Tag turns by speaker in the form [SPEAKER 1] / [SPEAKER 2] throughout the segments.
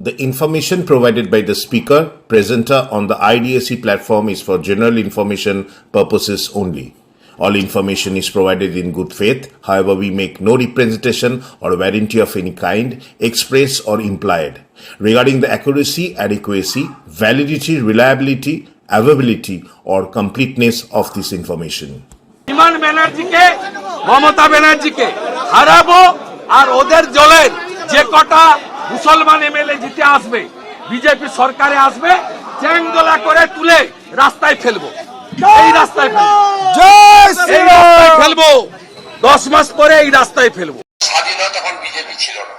[SPEAKER 1] The information provided by the speaker, presenter on the IDSC platform is for general information purposes only. All information is provided in good faith. However, we make no representation or warranty of any kind, express or implied, regarding the accuracy, adequacy, validity, reliability, availability or completeness of this information.
[SPEAKER 2] বিমান ব্যানার্জিকে মমতা ব্যানার্জিকে হারাবো আর ওদের দলের যে কটা মুসলমান MLA জিতে আসবে বিজেপি সরকারে আসবে চ্যাংদোলা করে তুলে রাস্তায় ফেলবো এই রাস্তায় ফেলবো 10 মাস পরে এই রাস্তায় ফেলবো
[SPEAKER 3] স্বাধীনতা তখন বিজেপি ছিল না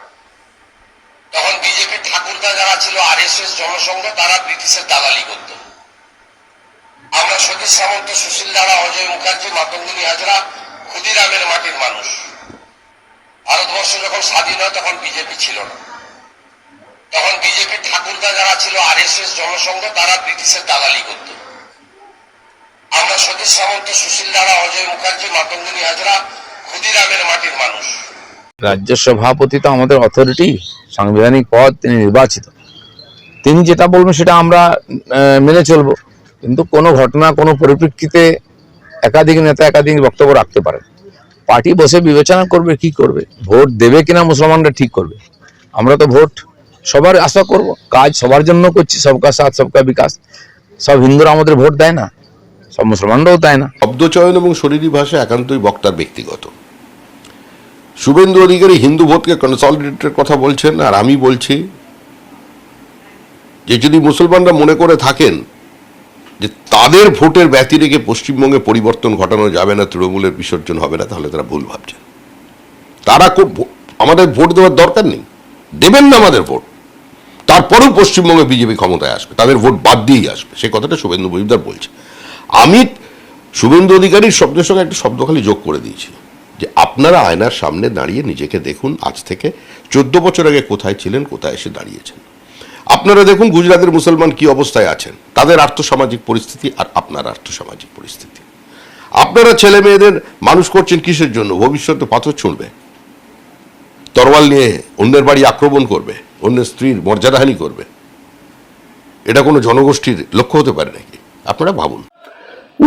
[SPEAKER 3] তখন বিজেপি ঠাকুরদা যারা ছিল আরএসএস জনসংঘ তারা ব্রিটিশের দালালি করত আমরা সতীশ সামন্ত সুশীল দাঁড়া অজয় মুখার্জি মাতঙ্গিনী হাজরা ক্ষুদিরামের মাটির মানুষ ভারতবর্ষ যখন স্বাধীন হয় তখন বিজেপি ছিল না তখন বিজেপি ঠাকুরদা যারা ছিল আরএসএস জনসংঘ তারা ব্রিটিশের দালালি করত আমরা সতীশ সামন্ত সুশীল দাঁড়া অজয় মুখার্জি মাতঙ্গিনী হাজরা ক্ষুদিরামের মাটির মানুষ।
[SPEAKER 4] রাজ্য সভাপতি তো আমাদের অথরিটি, সাংবিধানিক পদ, তিনি নির্বাচিত, তিনি যেটা বলবেন সেটা আমরা মেনে চলবো। কিন্তু কোনো ঘটনা কোনো পরিপ্রেক্ষিতে একাধিক নেতা একাধিক বক্তব্য রাখতে পারে, পার্টি বসে বিবেচনা করবে কি করবে, ভোট দেবে কিনা মুসলমানরা ঠিক করবে। আমরা তো ভোট সবার আশা করব, কাজ সবার জন্য করছি, সবকা সাথ সবকা বিকাশ। সব হিন্দুরা আমাদের ভোট দেয় না, সব মুসলমানরাও দেয় না।
[SPEAKER 5] শব্দচয়ন এবং শরীরী ভাষা একান্তই বক্তার ব্যক্তিগত। শুভেন্দু অধিকারী হিন্দু ভোটকে কনসলিডেটের কথা বলছেন, আর আমি বলছি যে যদি মুসলমানরা মনে করে থাকেন যে তাদের ভোটের ব্যতি রেখে পশ্চিমবঙ্গে পরিবর্তন ঘটানো যাবে না, তৃণমূলের বিসর্জন হবে না, তাহলে তারা ভুল ভাবছেন। তারা আমাদের ভোট দেওয়ার দরকার নেই, দেবেন না আমাদের ভোট, তারপরেও পশ্চিমবঙ্গে বিজেপি ক্ষমতায় আসবে, তাদের ভোট বাদ দিয়েই আসবে। সেই কথাটা শুভেন্দু মজুমদার বলছে। আমি শুভেন্দু অধিকারীর শব্দের সঙ্গে একটা শব্দ খালি যোগ করে দিয়েছি যে আপনারা আয়নার সামনে দাঁড়িয়ে নিজেকে দেখুন, আজ থেকে 14 বছর আগে কোথায় ছিলেন, কোথায় এসে দাঁড়িয়েছেন। আপনারা দেখুন গুজরাটের মুসলমান কি অবস্থায় আছেন, তাদের আর্থসামাজিক পরিস্থিতি আর আপনার আর্থসামাজিক পরিস্থিতি। আপনারা ছেলে মেয়েদের মানুষ করছেন কিসের জন্য? ভবিষ্যতে পাথর ছুঁড়বে, তরোয়াল নিয়ে অন্যের বাড়ি আক্রমণ করবে, অন্যের স্ত্রীর মর্যাদাহানি করবে। এটা কোনো জনগোষ্ঠীর লক্ষ্য হতে পারে নাকি? আপনারা ভাবুন।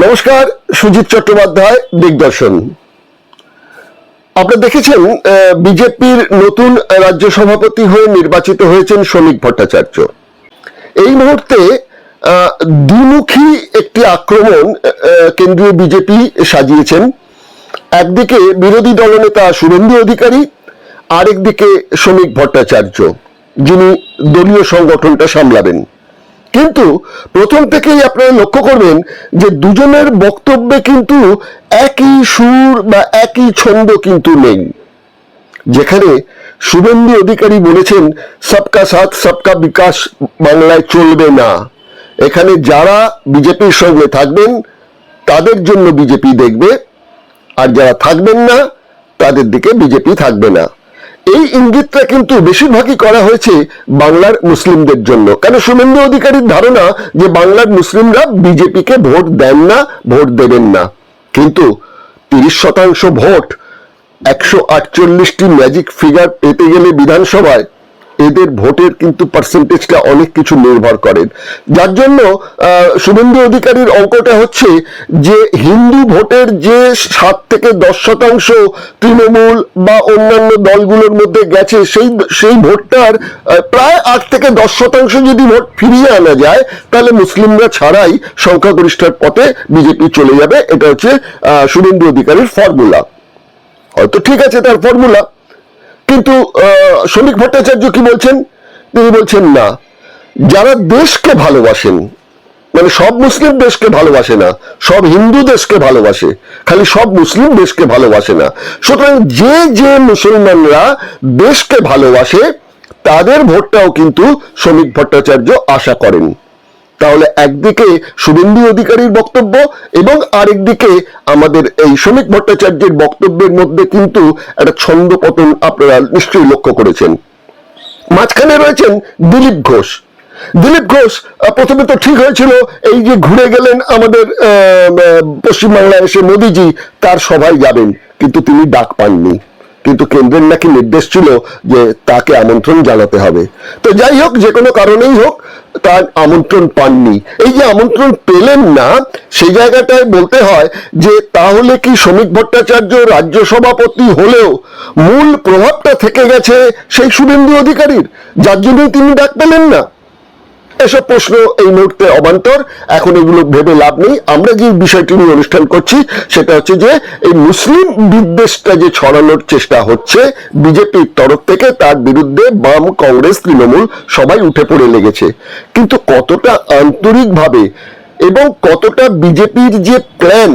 [SPEAKER 6] নমস্কার, সুজিত চট্টোপাধ্যায়, দিগদর্শন। আপনারা দেখেছেন বিজেপির নতুন রাজ্য সভাপতি হয়ে নির্বাচিত হয়েছেন শ্রমিক ভট্টাচার্য। এই মুহূর্তে দ্বিমুখী একটি আক্রমণ কেন্দ্রীয় বিজেপি সাজিয়েছেন। একদিকে বিরোধী দলনেতা শুভেন্দু অধিকারী, আরেকদিকে শ্রমিক ভট্টাচার্য, যিনি দলীয় সংগঠনটা সামলাবেন। কিন্তু প্রথম থেকেই আপনারা লক্ষ্য করবেন যে দুজনের বক্তব্যে কিন্তু একই সুর বা একই ছন্দ কিন্তু নেই। যেখানে শুভেন্দু অধিকারী বলেছেন সবকা সাথ সবকা বিকাশ বাংলায় চলবে না, এখানে যারা বিজেপির সঙ্গে থাকবেন তাদের জন্য বিজেপি দেখবে, আর যারা থাকবেন না তাদের দিকে বিজেপি থাকবে না। এই ইঙ্গিতটা কিন্তু বেশিরভাগই করা হয়েছে বাংলার মুসলিমদের জন্য। কেন শুভেন্দু অধিকারীর ধারণা যে বাংলার মুসলিমরা বিজেপিকে ভোট দেন না, ভোট দেবেন না। কিন্তু 30% ভোট, 148টি ম্যাজিক ফিগার পেতে গেলে বিধানসভায় এদের ভোটের কিন্তু পার্সেন্টেজটা অনেক কিছু নির্ভর করেন। যার জন্য শুভেন্দু অধিকারীর অঙ্কটা হচ্ছে যে হিন্দু ভোটের যে 7 থেকে 10% তৃণমূল বা অন্যান্য দলগুলোর মধ্যে গেছে, সেই ভোটটার প্রায় 8 থেকে 10% যদি ভোট ফিরিয়ে আনা যায়, তাহলে মুসলিমরা ছাড়াই সংখ্যাগরিষ্ঠের পথে বিজেপি চলে যাবে। এটা হচ্ছে শুভেন্দু অধিকারীর ফর্মুলা। হয়তো ঠিক আছে তার ফর্মুলা, কিন্তু শ্রমিক ভট্টাচার্য কি বলছেন? তিনি বলছেন না, যারা দেশকে ভালোবাসেন, মানে সব মুসলিম দেশকে ভালোবাসে না, সব হিন্দু দেশকে ভালোবাসে, খালি সব মুসলিম দেশকে ভালোবাসে না। সুতরাং যে মুসলমানরা দেশকে ভালোবাসে তাদের ভোটটাও কিন্তু শ্রমিক ভট্টাচার্য আশা করেন। তাহলে একদিকে শুভেন্দু অধিকারীর বক্তব্য এবং আরেকদিকে আমাদের এই শ্রমিক ভট্টাচার্যের বক্তব্যের মধ্যে কিন্তু একটা ছন্দপতন আপনারা নিশ্চয়ই লক্ষ্য করেছেন। মাঝখানে রয়েছেন দিলীপ ঘোষ। দিলীপ ঘোষ প্রথমে তো ঠিক হয়েছিল, এই যে ঘুরে গেলেন আমাদের পশ্চিমবাংলায় এসে মোদিজি তার সভায় যাবেন, কিন্তু তিনি ডাক পাননি। কিন্তু কেন্দ্রের নাকি নির্দেশ ছিল যে তাকে আমন্ত্রণ জানাতে হবে। তো যাই হোক, যে কোনো কারণেই হোক তার আমন্ত্রণ পাননি। এই যে আমন্ত্রণ পেলেন না, সেই জায়গাটায় বলতে হয় যে তাহলে কি শ্রমিক ভট্টাচার্য রাজ্য সভাপতি হলেও মূল প্রভাবটা থেকে গেছে সেই শুভেন্দু অধিকারীর, যার জন্যই তিনি ডাক পেলেন না? এসব প্রশ্ন এই মুহূর্তে অবান্তর, এখন এগুলো ভেবে লাভ নেই। আমরা যে বিষয়টি নিয়ে অনুষ্ঠান করছি সেটা হচ্ছে যে এই মুসলিম বিদ্বেষটা যে ছড়ানোর চেষ্টা হচ্ছে বিজেপির তরফ থেকে, তার বিরুদ্ধে বাম, কংগ্রেস, তৃণমূল সবাই উঠে পড়ে লেগেছে। কিন্তু কতটা আন্তরিকভাবে এবং কতটা বিজেপির যে প্ল্যান,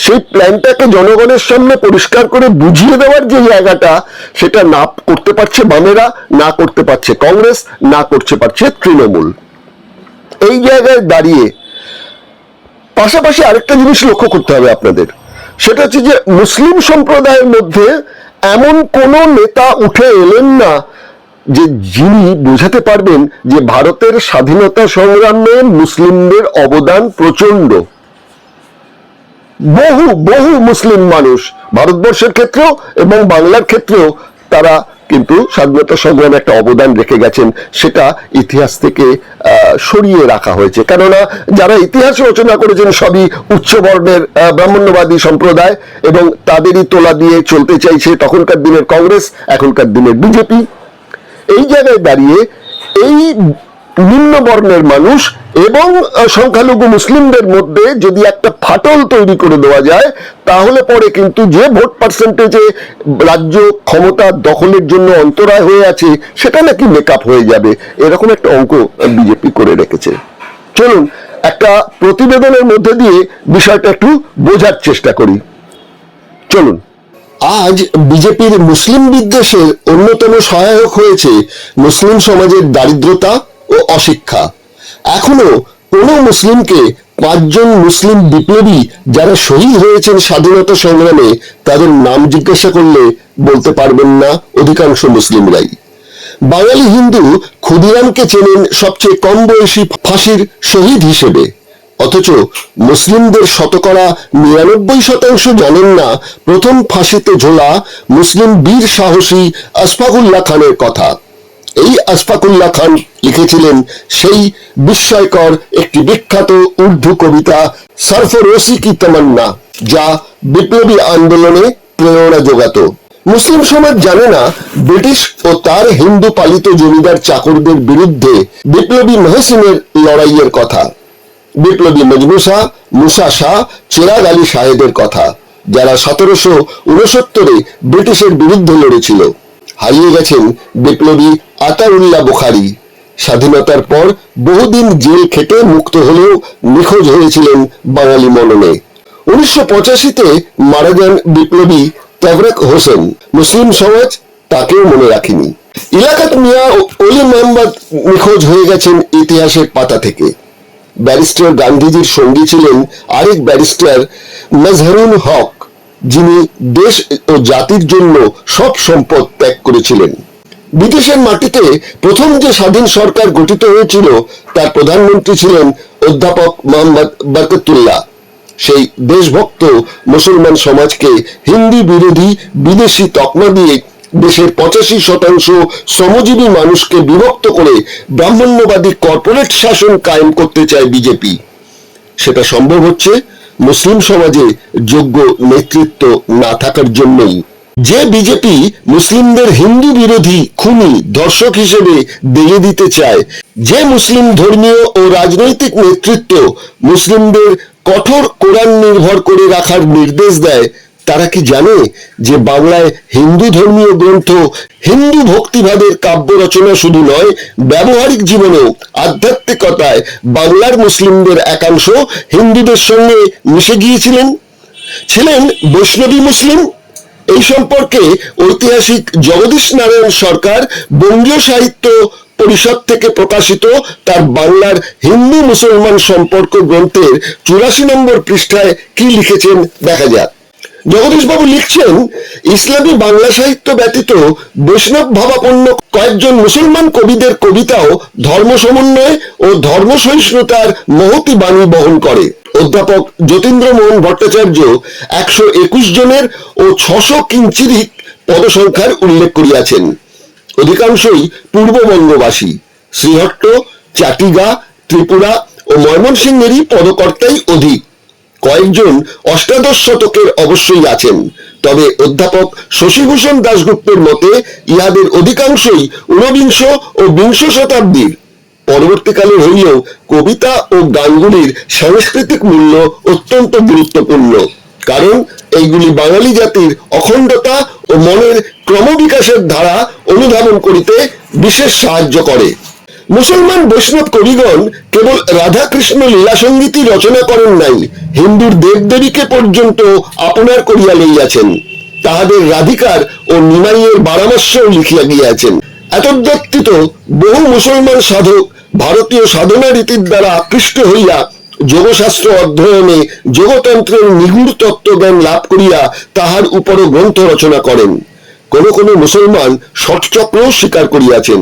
[SPEAKER 6] সেই প্ল্যানটাকে জনগণের সামনে পরিষ্কার করে বুঝিয়ে দেওয়ার যে জায়গাটা, সেটা না করতে পারছে বামেরা, না করতে পারছে কংগ্রেস, না করতে পারছে তৃণমূল। এই জায়গায় দাঁড়িয়ে পাশাপাশি আরেকটা জিনিস লক্ষ্য করতে হবে আপনাদের, সেটা হচ্ছে যে মুসলিম সম্প্রদায়ের মধ্যে এমন কোন নেতা উঠে এলেন না যে যিনি বোঝাতে পারবেন যে ভারতের স্বাধীনতা সংগ্রামে মুসলিমদের অবদান প্রচন্ড। বহু বহু মুসলিম মানুষ ভারতবর্ষের ক্ষেত্রেও এবং বাংলার ক্ষেত্রেও তারা কিন্তু স্বাধীনতা সংগ্রামে একটা অবদান রেখে গেছেন, সেটা ইতিহাস থেকে সরিয়ে রাখা হয়েছে। কেননা যারা ইতিহাস রচনা করেছেন সবই উচ্চবর্ণের ব্রাহ্মণ্যবাদী সম্প্রদায়, এবং তাদেরই তোলা দিয়ে চলতে চাইছে তখনকার দিনের কংগ্রেস, এখনকার দিনের বিজেপি। এই জায়গায় দাঁড়িয়ে এই নিম্ন বর্ণের মানুষ এবং সংখ্যালঘু মুসলিমদের মধ্যে যদি একটা ফাটল তৈরি করে দেওয়া যায়, তাহলে পরে কিন্তু যে ভোট পার্সেন্টেজে রাজ্য ক্ষমতা দখলের জন্য অন্তরায় হয়ে আছে, সেটা নাকি মেকআপ হয়ে যাবে, এরকম একটা অঙ্ক বিজেপি করে রেখেছে। চলুন একটা প্রতিবেদনের মধ্যে দিয়ে বিষয়টা একটু বোঝার চেষ্টা করি। চলুন। আজ বিজেপির মুসলিম বিদ্বেষের অন্যতম সহায়ক হয়েছে মুসলিম সমাজের দারিদ্রতা ও অশিক্ষা। এখনো কোনো মুসলিমকে 5 জন মুসলিম বিপ্লবী যারা শহীদ হয়েছেন স্বাধীনতা সংগ্রামে, তাদের নাম জিজ্ঞাসা করলে বলতে পারবেন না অধিকাংশ মুসলিমরাই। বাঙালি হিন্দু ক্ষুদিরামকে চেনেন সবচেয়ে কম বয়সী ফাঁসির শহীদ হিসেবে, অথচ মুসলিমদের 99% জানেন না প্রথম ফাঁসিতে ঝোলা মুসলিম বীর সাহসী আশফাকুল্লাহ খানের কথা। এই আশফাকুল্লাহ খান লিখেছিলেন সেই বিস্ময়কর একটি বিখ্যাত উর্দু কবিতা সরফরোশি কি তমন্না, যা বিপ্লবী আন্দোলনে প্রেরণা যোগাত। মুসলিম সমাজ জানে না ব্রিটিশ ও তার হিন্দু পালিত জমিদার চাকরদের বিরুদ্ধে বিপ্লবী মহসিনের লড়াইয়ের কথা, বিপ্লবী মজনু শাহ, মুসা শাহ, চিরাগ আলী শাহেদের কথা, যারা 1769 ব্রিটিশের বিরুদ্ধে লড়েছিল। হারিয়ে গেছেন বিপ্লবী আতাউল্লাহ বুখারী। স্বাধীনতার পর বহুদিন জেল খেটে মুক্ত হলেও নিখোঁজ হয়েছিলেন বাঙালি মননে। 1985-তে মারা যান বিপ্লবী তাবরেক হোসেন। মুসলিম সমাজ তাকেও মনে রাখেনি। ইলাকাত মিয়া ও অলি মোহাম্মদ নিখোঁজ হয়ে গেছেন ইতিহাসের পাতা থেকে। ব্যারিস্টার গান্ধীজির সঙ্গী ছিলেন আরেক ব্যারিস্টার মজহারুল হক, যিনি দেশ ও জাতির জন্য সব সম্পদ ত্যাগ করেছিলেন। বিদেশের মাটিতে প্রথম যে স্বাধীন সরকার গঠিত হয়েছিল তার প্রধানমন্ত্রী ছিলেন অধ্যাপক মোহাম্মদ বরকতুল্লাহ। সেই দেশভক্ত মুসলমান সমাজকে হিন্দি বিরোধী বিদেশি তকমা দিয়ে দেশের 85% শ্রমজীবী মানুষকে বিভক্ত করে ব্রাহ্মণ্যবাদী কর্পোরেট শাসন কায়েম করতে চায় বিজেপি। সেটা সম্ভব হচ্ছে মুসলিম সমাজে যোগ্য নেতৃত্ব না থাকার জন্যই। যে বিজেপি মুসলিমদের হিন্দু বিরোধী, খুনি, ধর্ষক হিসেবে দেখিয়ে দিতে চায়, যে মুসলিম ধর্মীয় ও রাজনৈতিক নেতৃত্ব মুসলিমদের কঠোর কোরআন নির্ভর করে রাখার নির্দেশ দেয়, তারা কি জানে যে বাংলায় হিন্দু ধর্মীয় গ্রন্থ, হিন্দু ভক্তিভাবের কাব্য রচনা শুধু নয়, ব্যবহারিক জীবনেও আধ্যাত্মিকতায় বাংলার মুসলিমদের একাংশ হিন্দুদের সঙ্গে মিশে গিয়েছিলেন, ছিলেন বৈষ্ণবী মুসলিম? এই সম্পর্কে ঐতিহাসিক জগদীশ নারায়ণ সরকার বঙ্গীয় সাহিত্য পরিষদ থেকে প্রকাশিত তার বাংলার হিন্দু মুসলমান সম্পর্ক গ্রন্থের 84 নম্বর পৃষ্ঠায় কি লিখেছেন দেখা যাক। জগদীশ বাবু লিখছেন, ইসলামী বাংলা সাহিত্য ব্যতীত বৈষ্ণব ভাবাপন্ন কয়েকজন মুসলমান কবিদের কবিতাও ধর্ম সমন্বয় ও ধর্ম সহিষ্ণুতার মহতী বাণী বহন করে। অধ্যাপক যতীন্দ্র মোহন ভট্টাচার্য 121 জনের ও 600 কিঞ্চিরিক পদসংখ্যার উল্লেখ করিয়াছেন। অধিকাংশই পূর্ববঙ্গবাসী। শ্রীহট্ট, চাটিগা, ত্রিপুরা ও ময়মনসিংহেরই পদকর্তাই অধিক। কয়েকজন অষ্টাদশ শতকের অবশ্যই আছেন, তবে অধ্যাপক শশীভূষণ দাশগুপ্তের মতে ইহাদের অধিকাংশই ঊনবিংশ ও বিংশ শতাব্দীর। পরবর্তীকালে হইলেও কবিতা ও গানগুলির সাংস্কৃতিক মূল্য অত্যন্ত গুরুত্বপূর্ণ, কারণ এইগুলি বাঙালি জাতির অখণ্ডতা ও মনের ক্রমবিকাশের ধারা অনুধাবন করিতে বিশেষ সাহায্য করে। মুসলমান বৈষ্ণব কবিগণ কেবল রাধাকৃষ্ণ লীলাসঙ্গীতই রচনা করেন নাই, হিন্দুর দেবদেবীকে পর্যন্ত আপনার করিয়া লইয়াছেন। তাহাদের রাধিকার ও নিমাইয়ের বারামাস্যও লিখিয়া গিয়াছেন। এতদ্ব্যতীত বহু মুসলমান সাধক ভারতীয় সাধনা রীতির দ্বারা আকৃষ্ট হইয়া যোগশাস্ত্র অধ্যয়নে যোগতন্ত্রের নিগুড় তত্ত্বজ্ঞান লাভ করিয়া তাহার উপরও গ্রন্থ রচনা করেন। কোন কোন মুসলমান ষটচক্রও স্বীকার করিয়াছেন।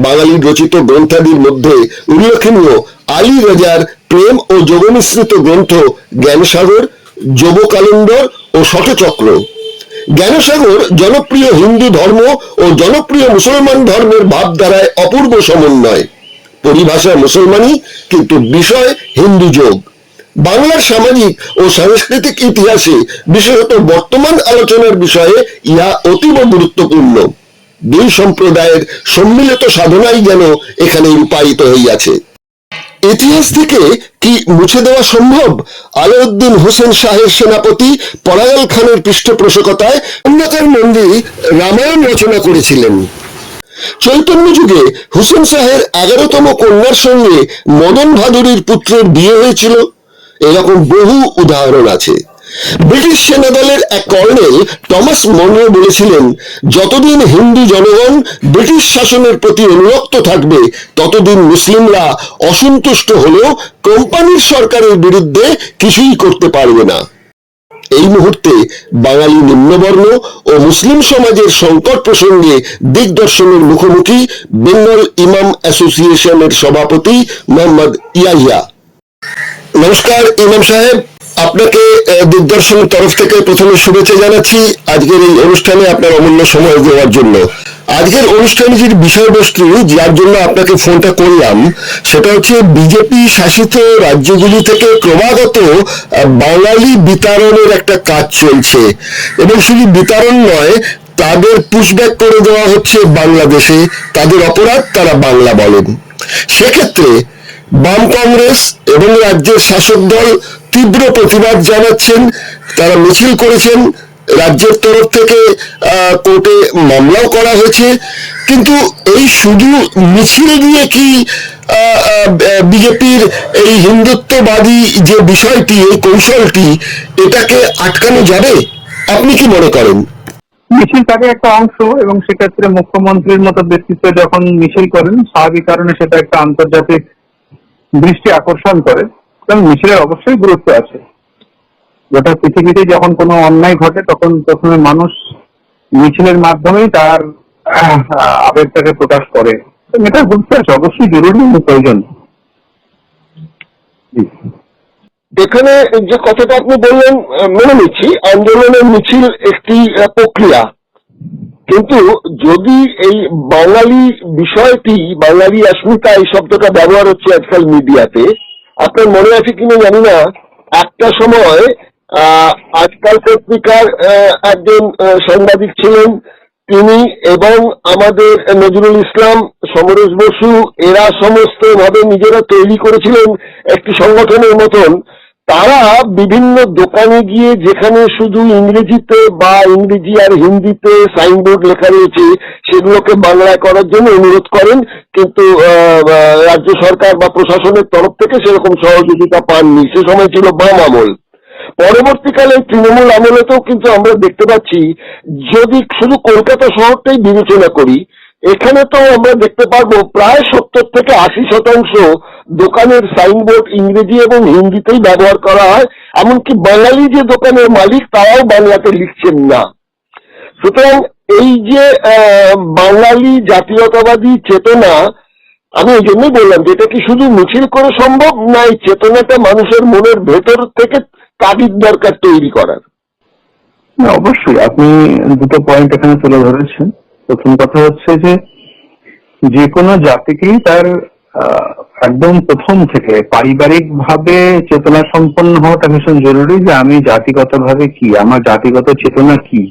[SPEAKER 6] বাঙালির রচিত গ্রন্থাদির মধ্যে উল্লেখনীয় আলী রাজার প্রেম ও যোগমিশ্রিত গ্রন্থ জ্ঞানসাগর, যোগ ক্যালেন্ডর ও ষটচক্র। জ্ঞানসাগর জনপ্রিয় হিন্দু ধর্ম ও জনপ্রিয় মুসলমান ধর্মের ভাবধারায় অপূর্ব সমন্বয়। পরিভাষা মুসলমানি, কিন্তু বিষয় হিন্দু যোগ। বাংলার সামাজিক ও সাংস্কৃতিক ইতিহাসে, বিশেষত বর্তমান আলোচনার বিষয়ে ইহা অতীব গুরুত্বপূর্ণ। দুই সম্প্রদায়ের সম্মিলিত সাধনাই যেন এখানে রূপায়িত হইয়াছে। ইতিহাস থেকে কি মুছে দেওয়া সম্ভব? আলাউদ্দিন হোসেন শাহের সেনাপতি পরায়ল খানের পৃষ্ঠপোষকতায় অন্যকার মন্দির রামায়ণ রচনা করেছিলেন। চৈতন্য যুগে হুসেন শাহের 11তম কন্যার সঙ্গে মদন ভাদুরীর পুত্রের বিয়ে হয়েছিল। এরকম বহু উদাহরণ আছে। ব্রিটিশ সেনাদলের এক কর্নেল টমাস মনরো বলেছিলেন, যতদিন হিন্দু জনগণ ব্রিটিশ শাসনের প্রতি অনুরক্ত থাকবে, ততদিন মুসলিমরা অসন্তুষ্ট হলেও কোম্পানির সরকারের বিরুদ্ধে কিছুই করতে পারবে না। এই মুহূর্তে বাঙালি নিম্নবর্ণ ও মুসলিম সমাজের সংকট প্রসঙ্গে দিগদর্শনের মুখোমুখি বেঙ্গল ইমাম অ্যাসোসিয়েশনের সভাপতি মোহাম্মদ ইয়াহিয়া। নমস্কার ইমাম সাহেব, আপনাকে দিগদর্শনের তরফ থেকে প্রথমে শুভেচ্ছা জানাচ্ছি আজকের এই অনুষ্ঠানে আপনার অমূল্য সময় দেওয়ার জন্য। আজকের অনুষ্ঠানের বিষয়বস্তু, যার জন্য আপনাকে ফোনটা করলাম, সেটা হচ্ছে বিজেপি শাসিত রাজ্যগুলি থেকে ক্রমাগত বাঙালি বিতাড়নের একটা কাজ চলছে, এবং শুধু বিতাড়ন নয়, তাদের পুশব্যাক করে দেওয়া হচ্ছে বাংলাদেশে। তাদের অপরাধ, তারা বাংলা বলেন। সেক্ষেত্রে বাম কংগ্রেস এবং রাজ্যের শাসক দল তীব্র প্রতিবাদ জানাচ্ছেন। তারা মিছিল করেছেন, রাজ্যের তরফ থেকে কোর্টে মামলাও করা হয়েছে। কিন্তু এই শুধু মিছিল দিয়ে কি বিজেপির এই হিন্দুত্ববাদী যে বিষয়টি, এই কৌশলটি, এটাকে আটকানো যাবে? আপনি কি মনে করেন?
[SPEAKER 7] মিছিল তাকে একটা অংশ, এবং সেক্ষেত্রে মুখ্যমন্ত্রীর মতো ব্যক্তিত্ব যখন মিছিল করেন, স্বাভাবিক কারণে সেটা একটা আন্তর্জাতিক দৃষ্টি আকর্ষণ করে, এবং মিছিলের অবশ্যই গুরুত্ব আছে। গোটা পৃথিবীতে যখন কোনো অন্যায় ঘটে, তখন প্রথমে মানুষ মিছিলের মাধ্যমেই তার আবেগটাকে প্রকাশ করে। এটা গুরুত্ব আছে, অবশ্যই জরুরি এবং প্রয়োজন।
[SPEAKER 6] এখানে যে কথাটা আপনি বললেন, মেনে নিচ্ছি, আন্দোলনের মিছিল একটি প্রক্রিয়া, কিন্তু যদি এই বাঙালি বিষয়টি, বাঙালি অস্মিতা, এই শব্দটা ব্যবহার হচ্ছে আজকাল মিডিয়াতে, আপনার মনে আছে কিনা জানি না, একটা সময় আজকাল পত্রিকার একজন সাংবাদিক ছিলেন, তিনি এবং আমাদের নজরুল ইসলাম, সমরেশ বসু, এরা সমস্ত ভাবে নিজেরা তৈরি করেছিলেন একটি সংগঠনের মতন। তারা বিভিন্ন দোকানে গিয়ে, যেখানে শুধু ইংরেজিতে বা ইংরেজি আর হিন্দিতে সাইনবোর্ড লেখা রয়েছে, সেগুলোকে বাংলায় করার জন্য অনুরোধ করেন, কিন্তু রাজ্য সরকার বা প্রশাসনের তরফ থেকে সেরকম সহযোগিতা পাননি। সে সময় ছিল বাম আমল। পরবর্তীকালে তৃণমূল আমলেতেও কিন্তু আমরা দেখতে পাচ্ছি, যদি শুধু কলকাতা শহরটাই বিবেচনা করি, এখানে তো আমরা দেখতে পারবো প্রায় 70 থেকে 80% দোকানের সাইনবোর্ড ইংরেজি এবং হিন্দিতেই ব্যবহার করা হয়। এমনকি বাঙালি যে দোকানের মালিক, তারাও বাংলাতে লিখছেন না। সুতরাং এই যে বাঙালি জাতীয়তাবাদী চেতনা, আমি এই জন্যই বললাম যে এটা কি শুধু মিছিল করে সম্ভব, না এই চেতনাটা মানুষের মনের ভেতর থেকে তাগিদ দরকার তৈরি করার?
[SPEAKER 7] না, অবশ্যই আপনি দুটো পয়েন্ট এখানে তুলে ধরেছেন। প্রথম কথা হচ্ছে যে কোনো জাতিকেই তার একদম প্রথম থেকে পারিবারিক ভাবে চেতনা সম্পন্ন হওয়াটা ভীষণ জরুরি, যে আমি জাতিগত ভাবে কি, আমার জাতিগত চেতনা কি।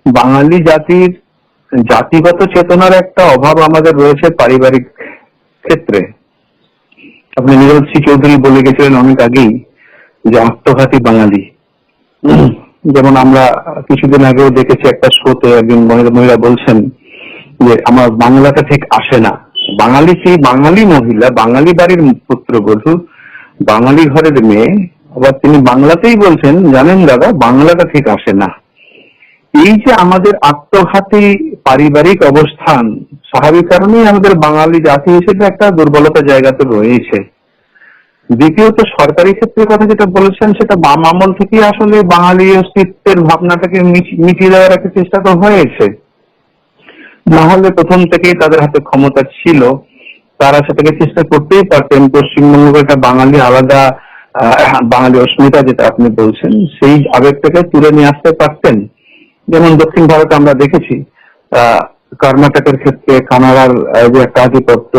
[SPEAKER 7] বাঙালি জাতির জাতিগত চেতনার একটা অভাব আমাদের রয়েছে পারিবারিক ক্ষেত্রে। আপনি নীরজ সি চৌধুরী বলে গেছিলেন অনেক আগেই যে আত্মঘাতী বাঙালি। যেমন আমরা কিছুদিন আগেও দেখেছি একটা শোতে একজন মহিলা বলছেন যে আমার বাংলাটা ঠিক আসে না। বাঙালি সেই বাঙালি মহিলা, বাঙালি বাড়ির পুত্রবধূ, বাঙালি ঘরের মেয়ে, আবার তিনি বাংলাতেই বলছেন জানেন দাদা বাংলাটা ঠিক আসে না। এই যে আমাদের আত্মঘাতী পারিবারিক অবস্থান, স্বাভাবিক কারণেই আমাদের বাঙালি জাতি হিসেবে একটা দুর্বলতা জায়গাতে রয়েছে। দ্বিতীয়ত সরকারি ক্ষেত্রের কথা যেটা বলেছেন সেটা বাম আমল থেকে আসলে বাঙালি অস্তিত্বের ভাবনাটাকে মিটিয়ে দেওয়ার একটা চেষ্টা তো হয়েছে। না হলে প্রথম থেকেই তাদের হাতে ক্ষমতা ছিল, তারা সেটাকে চেষ্টা করতেই পারতেন পশ্চিমবঙ্গকে একটা বাঙালি আলাদা বাঙালি অস্মিতা যেটা আপনি বলছেন সেই আবেগটাকে তুলে নিয়ে আসতে পারতেন। যেমন দক্ষিণ ভারতে আমরা দেখেছি কর্ণাটকের ক্ষেত্রে কানাড়ার যে একটা আধিপত্য,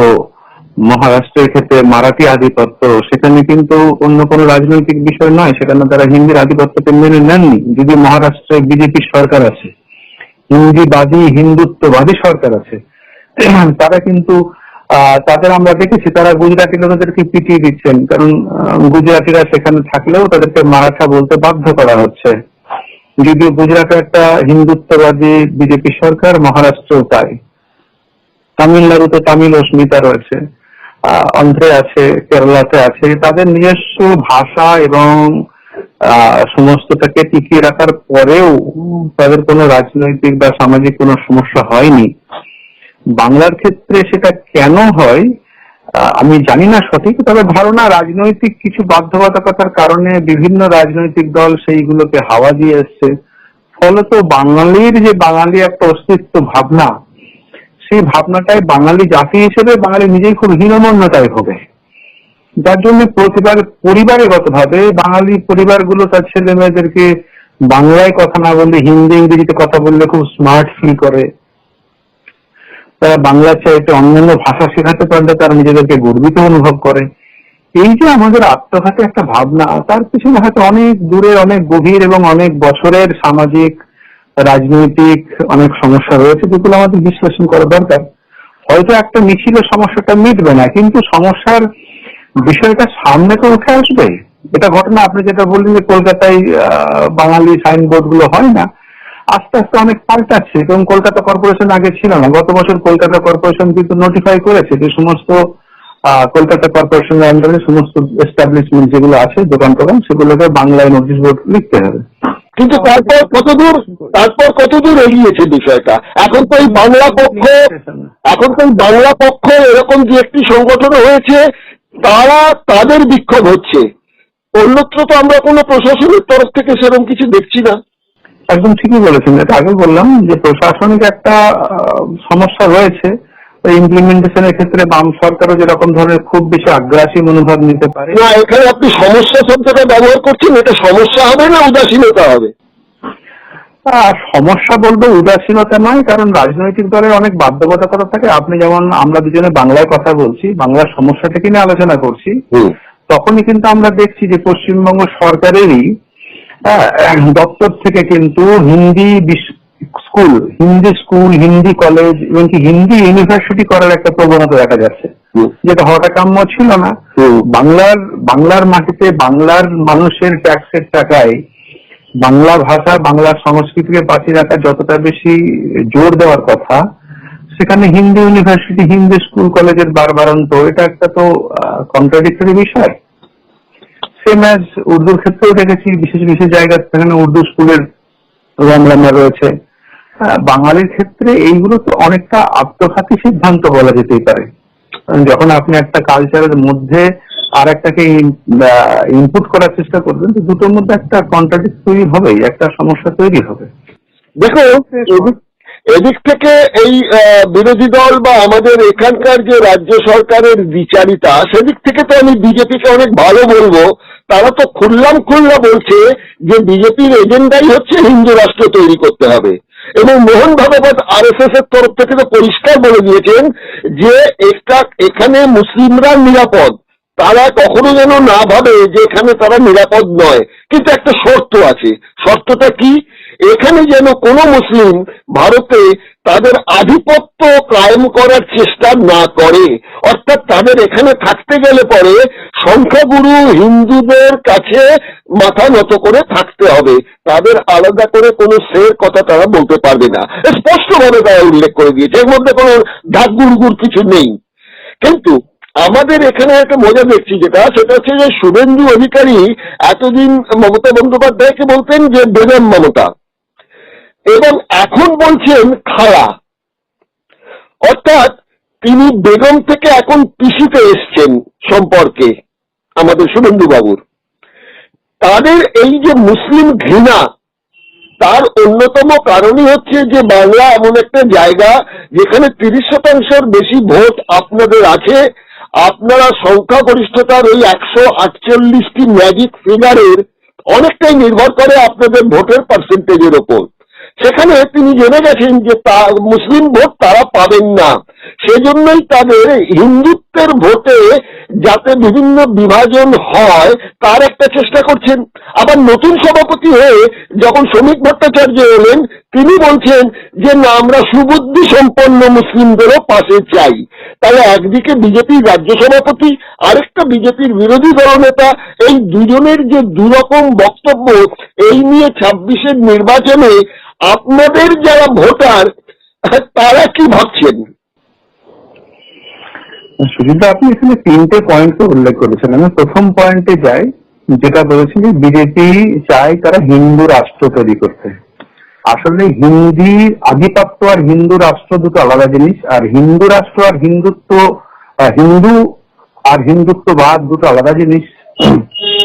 [SPEAKER 7] মহারাষ্ট্রের ক্ষেত্রে মারাঠি আধিপত্য, সেখানে কিন্তু অন্য কোনো রাজনৈতিক বিষয় নয়, সেখানে তারা হিন্দির আধিপত্যকে মেনে নেননি। যদি মহারাষ্ট্রে বিজেপি সরকার আছে, হিন্দিবাদী হিন্দুত্ববাদী সরকার আছে, তারা কিন্তু তাদের আমরা দেখেছি তারা গুজরাটি লোকেদেরকে পিটিয়ে দিচ্ছেন, কারণ গুজরাটিরা সেখানে থাকলেও তাদেরকে মারাঠা বলতে বাধ্য করা হচ্ছে। যদিও গুজরাটে একটা হিন্দুত্ববাদী বিজেপি সরকার, মহারাষ্ট্রেও তাই, তামিলনাড়ুতে তামিল অস্মিতা রয়েছে, অন্ধ্রে আছে, কেরালাতে আছে। তাদের নিজস্ব ভাষা এবং সমস্তটাকে টিকিয়ে রাখার পরেও তাদের কোনো রাজনৈতিক বা সামাজিক কোনো সমস্যা হয়নি। বাংলার ক্ষেত্রে সেটা কেন হয় আমি জানি না সঠিক, তবে ধারণা রাজনৈতিক কিছু বাধ্যবাধকতার কারণে বিভিন্ন রাজনৈতিক দল সেইগুলোকে হাওয়া দিয়ে এসছে। ফলত বাঙালির যে বাঙালি একটা অস্তিত্ব ভাবনা, সেই ভাবনাটাই বাঙালি জাতি হিসেবে বাঙালি নিজেই খুব হীনমন্যতায় হবে, যার জন্য পরিবারগত ভাবে বাঙালি পরিবারগুলো তার ছেলে মেয়েদেরকে বাংলায় কথা না বললে হিন্দি ইংরেজিতে কথা বললে খুব স্মার্ট ফিল করে। তারা বাংলা চাইতে অন্যান্য ভাষা শেখাতে পারলে তারা নিজেদেরকে গর্বিত অনুভব করে। এই যে আমাদের আত্মঘাতী একটা ভাবনা, তার পিছনে হয়তো অনেক দূরের, অনেক গভীর এবং অনেক বছরের সামাজিক রাজনৈতিক অনেক সমস্যা রয়েছে, যেগুলো আমাদের বিশ্লেষণ করা দরকার। হয়তো একটা মিছিলে সমস্যাটা মিটবে না, কিন্তু সমস্যার বিষয়টা সামনে তো উঠে আসবে। এটা ঘটনা আপনি যেটা বললেন যে কলকাতায় বাঙালি সাইনবোর্ড গুলো হয় না, আস্তে আস্তে অনেক পাল্টাচ্ছে। এবং কলকাতা কর্পোরেশন আগে ছিল না, গত বছর কলকাতা কর্পোরেশন কিন্তু নোটিফাই করেছে যে সমস্ত কলকাতা কর্পোরেশনের আন্ডারে সমস্ত এস্টাবলিশমেন্ট যেগুলো আছে, দোকান টোকান, সেগুলোকে বাংলায় নোটিশ বোর্ড লিখতে হবে।
[SPEAKER 6] কিন্তু তারপর কতদূর এগিয়েছে বিষয়টা? এখন তো এই বাংলা পক্ষ এরকম যে একটি সংগঠন হয়েছে, তাদের বিক্ষোভ হচ্ছে, অন্যত্র তো আমরা কোনো প্রশাসনের তরফ থেকে সেরকম কিছু দেখছি না।
[SPEAKER 7] একদম ঠিকই বলেছেন, এটা আগে বললাম যে প্রশাসনিক একটা সমস্যা রয়েছে। ইমপ্লিমেন্টেশনের ক্ষেত্রে বাম সরকারও যেরকম ধরনের খুব বেশি আগ্রাসী মনোভাব নিতে পারে
[SPEAKER 6] না, এখানে আপনি সমস্যা শব্দটা ব্যবহার করছেন, এটা সমস্যা হবে না উদাসীনতা হবে?
[SPEAKER 7] সমস্যা বলবো উদাসীনতা নয়, কারণ রাজনৈতিক দলের অনেক বাধ্যবাধকতা থাকে। আপনি যেমন আমরা দুজনে বাংলায় কথা বলছি, বাংলার সমস্যাটা নিয়ে আলোচনা করছি, তখনই কিন্তু আমরা দেখছি যে পশ্চিমবঙ্গ সরকারেরই দপ্তর থেকে কিন্তু হিন্দি স্কুল, হিন্দি কলেজ, এমনকি হিন্দি ইউনিভার্সিটি করার একটা প্রবণতা দেখা যাচ্ছে, যেটা হওয়াটা কাম্য ছিল না। বাংলার মাটিতে বাংলার মানুষের ট্যাক্সের টাকায় বাংলা ভাষা, বাংলার সংস্কৃতিকে বাঁচিয়ে রাখা যতটা বেশি জোর দেওয়ার কথা, সেখানে হিন্দি ইউনিভার্সিটি, হিন্দি স্কুল কলেজের বারবারন্ত, এটা একটা তো কন্ট্রাডিক্টরি বিষয়। সেম অ্যাজ উর্দুর ক্ষেত্রেও দেখেছি বিশেষ বিশেষ জায়গা সেখানে উর্দু স্কুলের রমরমা রয়েছে। বাঙালির ক্ষেত্রে এইগুলো তো অনেকটা আত্মঘাতী সিদ্ধান্ত বলা যেতেই পারে। যখন আপনি একটা কালচারের মধ্যে আর একটাকে ইনপুট করার চেষ্টা করবেন, তো দুটোর মধ্যে একটা কন্ট্রাডিক্ট তৈরি হবেই, একটা সমস্যা তৈরি হবে।
[SPEAKER 6] দেখো, এদিক থেকে এই বিরোধী দল বা আমাদের এখানকার যে রাজ্য সরকারের বিচারিতা, সেদিক থেকে তো আমি বিজেপিকে অনেক ভালো বলবো, তারা তো খুল্লা বলছে যে বিজেপির এজেন্ডাই হচ্ছে হিন্দু রাষ্ট্র তৈরি করতে হবে, এবং মোহন ভাগবত আরএসএস এর তরফ থেকে তো পরিষ্কার বলে দিয়েছেন যে এখানে মুসলিমরা নিরাপদ, তারা কখনো যেন না ভাবে যে এখানে তারা নিরাপদ নয়। কিন্তু একটা শর্ত আছে, শর্তটা কি? এখানে যেন কোনো মুসলিম ভারতে তাদের আধিপত্য কায়েম করার চেষ্টা না করে, অর্থাৎ তাদের এখানে থাকতে গেলে পরে সংখ্যাগুরু হিন্দুদের কাছে মাথা নত করে থাকতে হবে, তাদের আলাদা করে কোনো সের কথা তারা বলতে পারবে না, স্পষ্টভাবে তারা উল্লেখ করে দিয়েছে, এর মধ্যে কোনো ঢাক গুড়গুড় কিছু নেই। কিন্তু আমাদের এখানে একটা মজা দেখছি সেটা হচ্ছে যে শুভেন্দু অধিকারী এতদিন মমতা বন্দ্যোপাধ্যায়কে বলতেন যে বেগম মমতা, এবং এখন বলছেন খালা, অর্থাৎ তিনি বেগম থেকে এখন পিসিতে এসছেন সম্পর্কে আমাদের শুভেন্দু বাবুর। তাদের এই যে মুসলিম ঘৃণা, তার অন্যতম কারণই হচ্ছে যে বাংলা এমন একটা জায়গা যেখানে 30% বেশি ভোট আপনাদের আছে, আপনারা সংখ্যাগরিষ্ঠতার ওই 148টি ম্যাজিক ফিগারের অনেকটাই নির্ভর করে আপনাদের ভোটের পার্সেন্টেজের ওপর। সেখানে তিনি জেনে গেছেন যে মুসলিম ভোট তারা পাবেন না, সেজন্যই তাদের হিন্দুত্বের ভোটে যাতে বিভিন্ন বিভাজন হয় তার একটা চেষ্টা করছেন। আবার নতুন সভাপতি হয়ে যখন শ্রমিক ভট্টাচার্য এলেন, তিনি বলছেন যে না, আমরা সুবুদ্ধি সম্পন্ন মুসলিমদেরও পাশে চাই। তাহলে একদিকে বিজেপির রাজ্য সভাপতি, আরেকটা বিজেপির বিরোধী দলনেতা, এই দুজনের যে দুরকম বক্তব্য, এই নিয়ে 26-এর নির্বাচনে আপনাদের যারা ভোটার তারা কি ভাবছেন?
[SPEAKER 7] সুজিত, আপনি এখানে 3টে পয়েন্ট উল্লেখ করেছেন। আমি প্রথম পয়েন্টে যাই, যেটা বলেছেন যে বিজেপি চায় তারা হিন্দু রাষ্ট্র তৈরি করতে। আসলে হিন্দি আধিপত্য আর হিন্দু রাষ্ট্র দুটো আলাদা জিনিস, আর হিন্দু রাষ্ট্র আর হিন্দুত্ব, হিন্দু আর হিন্দুত্ববাদ দুটো আলাদা জিনিস।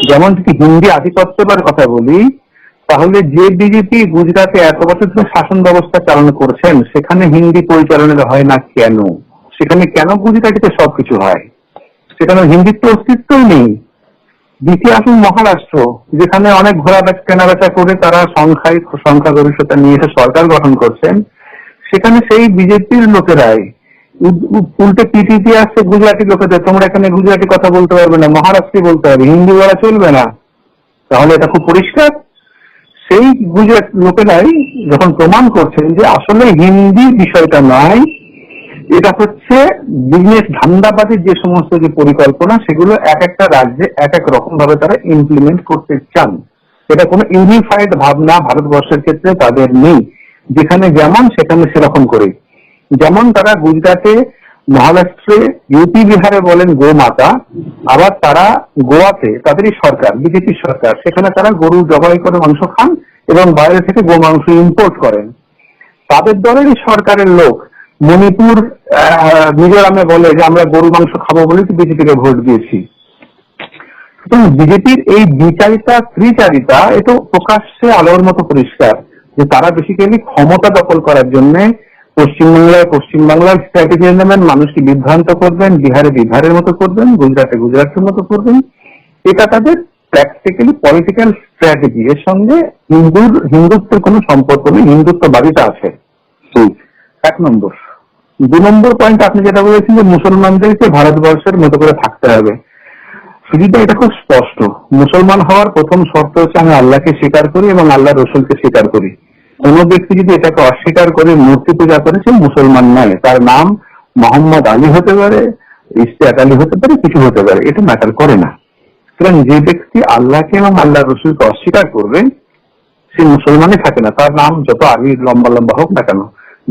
[SPEAKER 7] যেমন যদি হিন্দি আধিপত্যবার কথা বলি, তাহলে যে বিজেপি গুজরাটে এত বছর ধরে শাসন ব্যবস্থা চালনা করছেন, সেখানে হিন্দি পরিচালনা হয় না কেন? সেখানে কেন গুজরাটিতে সবকিছু হয়? সেখানে হিন্দিত্ব অস্তিত্বই নেই। দ্বিতীয় আসুন মহারাষ্ট্র, যেখানে অনেক ঘোরা কেনাবেচা করে তারা সংখ্যাগরিষ্ঠতা নিয়ে এসে সরকার গঠন করছেন, সেখানে সেই বিজেপির লোকেরাই উল্টে পিটি দিয়ে আসছে গুজরাটি লোকেদের, তোমরা এখানে গুজরাটি কথা বলতে পারবে না, মহারাষ্ট্রে বলতে হবে, হিন্দি বলা চলবে না। তাহলে এটা খুব পরিষ্কার, সেই গুজরাট লোকেরাই যখন প্রমাণ করছেন যে আসলে হিন্দি বিষয়টা নয়, এটা হচ্ছে বিজনেস ধান্দাবাদীর যে সমস্ত যে পরিকল্পনা, সেগুলো এক একটা রাজ্যে এক এক রকম ভাবে তারা ইমপ্লিমেন্ট করতে চান। এটা কোনো ইউনিফাইড ভাবনা ভারতবর্ষের ক্ষেত্রে তাদের নেই, যেখানে যেমন সেখানে সেরকম করে। যেমন তারা গুজরাটে, মহারাষ্ট্রে, ইউপি, বিহারে বলেন গো মাতা, আবার তারা গোয়াতে তাদেরই সরকার, বিজেপির সরকার, সেখানে তারা গরু জবাই করে মাংস খান এবং বাইরে থেকে গো মাংস ইম্পোর্ট করেন। তাদের দলেরই সরকারের লোক মণিপুর, মিজোরামে বলে যে আমরা গরু মাংস খাবো বলে বিজেপিকে ভোট দিয়েছি। বিজেপির এই দ্বিচারিতা ত্রিচারিতা এটা প্রকাশ্যে আলোর মতো পরিষ্কার যে তারা বেসিক্যালি ক্ষমতা দখল করার জন্য পশ্চিমবাংলার স্ট্র্যাটেজি নেবেন, মানুষকে বিভ্রান্ত করবেন, বিহারে বিহারের মতো করবেন, গুজরাটে গুজরাটের মতো করবেন। এটা তাদের প্র্যাকটিক্যালি পলিটিক্যাল স্ট্র্যাটেজি। এর সঙ্গে হিন্দুত্বের কোনো সম্পর্ক নেই, হিন্দুত্ববাদিতা আছে। 1 নম্বর। 2 নম্বর পয়েন্ট আপনি যেটা বলেছেন যে মুসলমানদেরকে ভারতবর্ষের মতো করে থাকতে হবে, সুবিধা এটা খুব স্পষ্ট। মুসলমান হওয়ার প্রথম শর্ত হচ্ছে আমি আল্লাহকে স্বীকার করি এবং আল্লাহ রসুলকে স্বীকার করি। কোন ব্যক্তি যদি এটাকে অস্বীকার করে মূর্তি পূজা করে, সে মুসলমান নয়। তার নাম মোহাম্মদ আলী হতে পারে, ইশতিয়াক আলী হতে পারে, কিছু হতে পারে, এটা ম্যাটার করে না। সুতরাং যে ব্যক্তি আল্লাহকে এবং আল্লাহ রসুলকে অস্বীকার করবে, সে মুসলমানই থাকে না, তার নাম যত আগে লম্বা লম্বা হোক না কেন,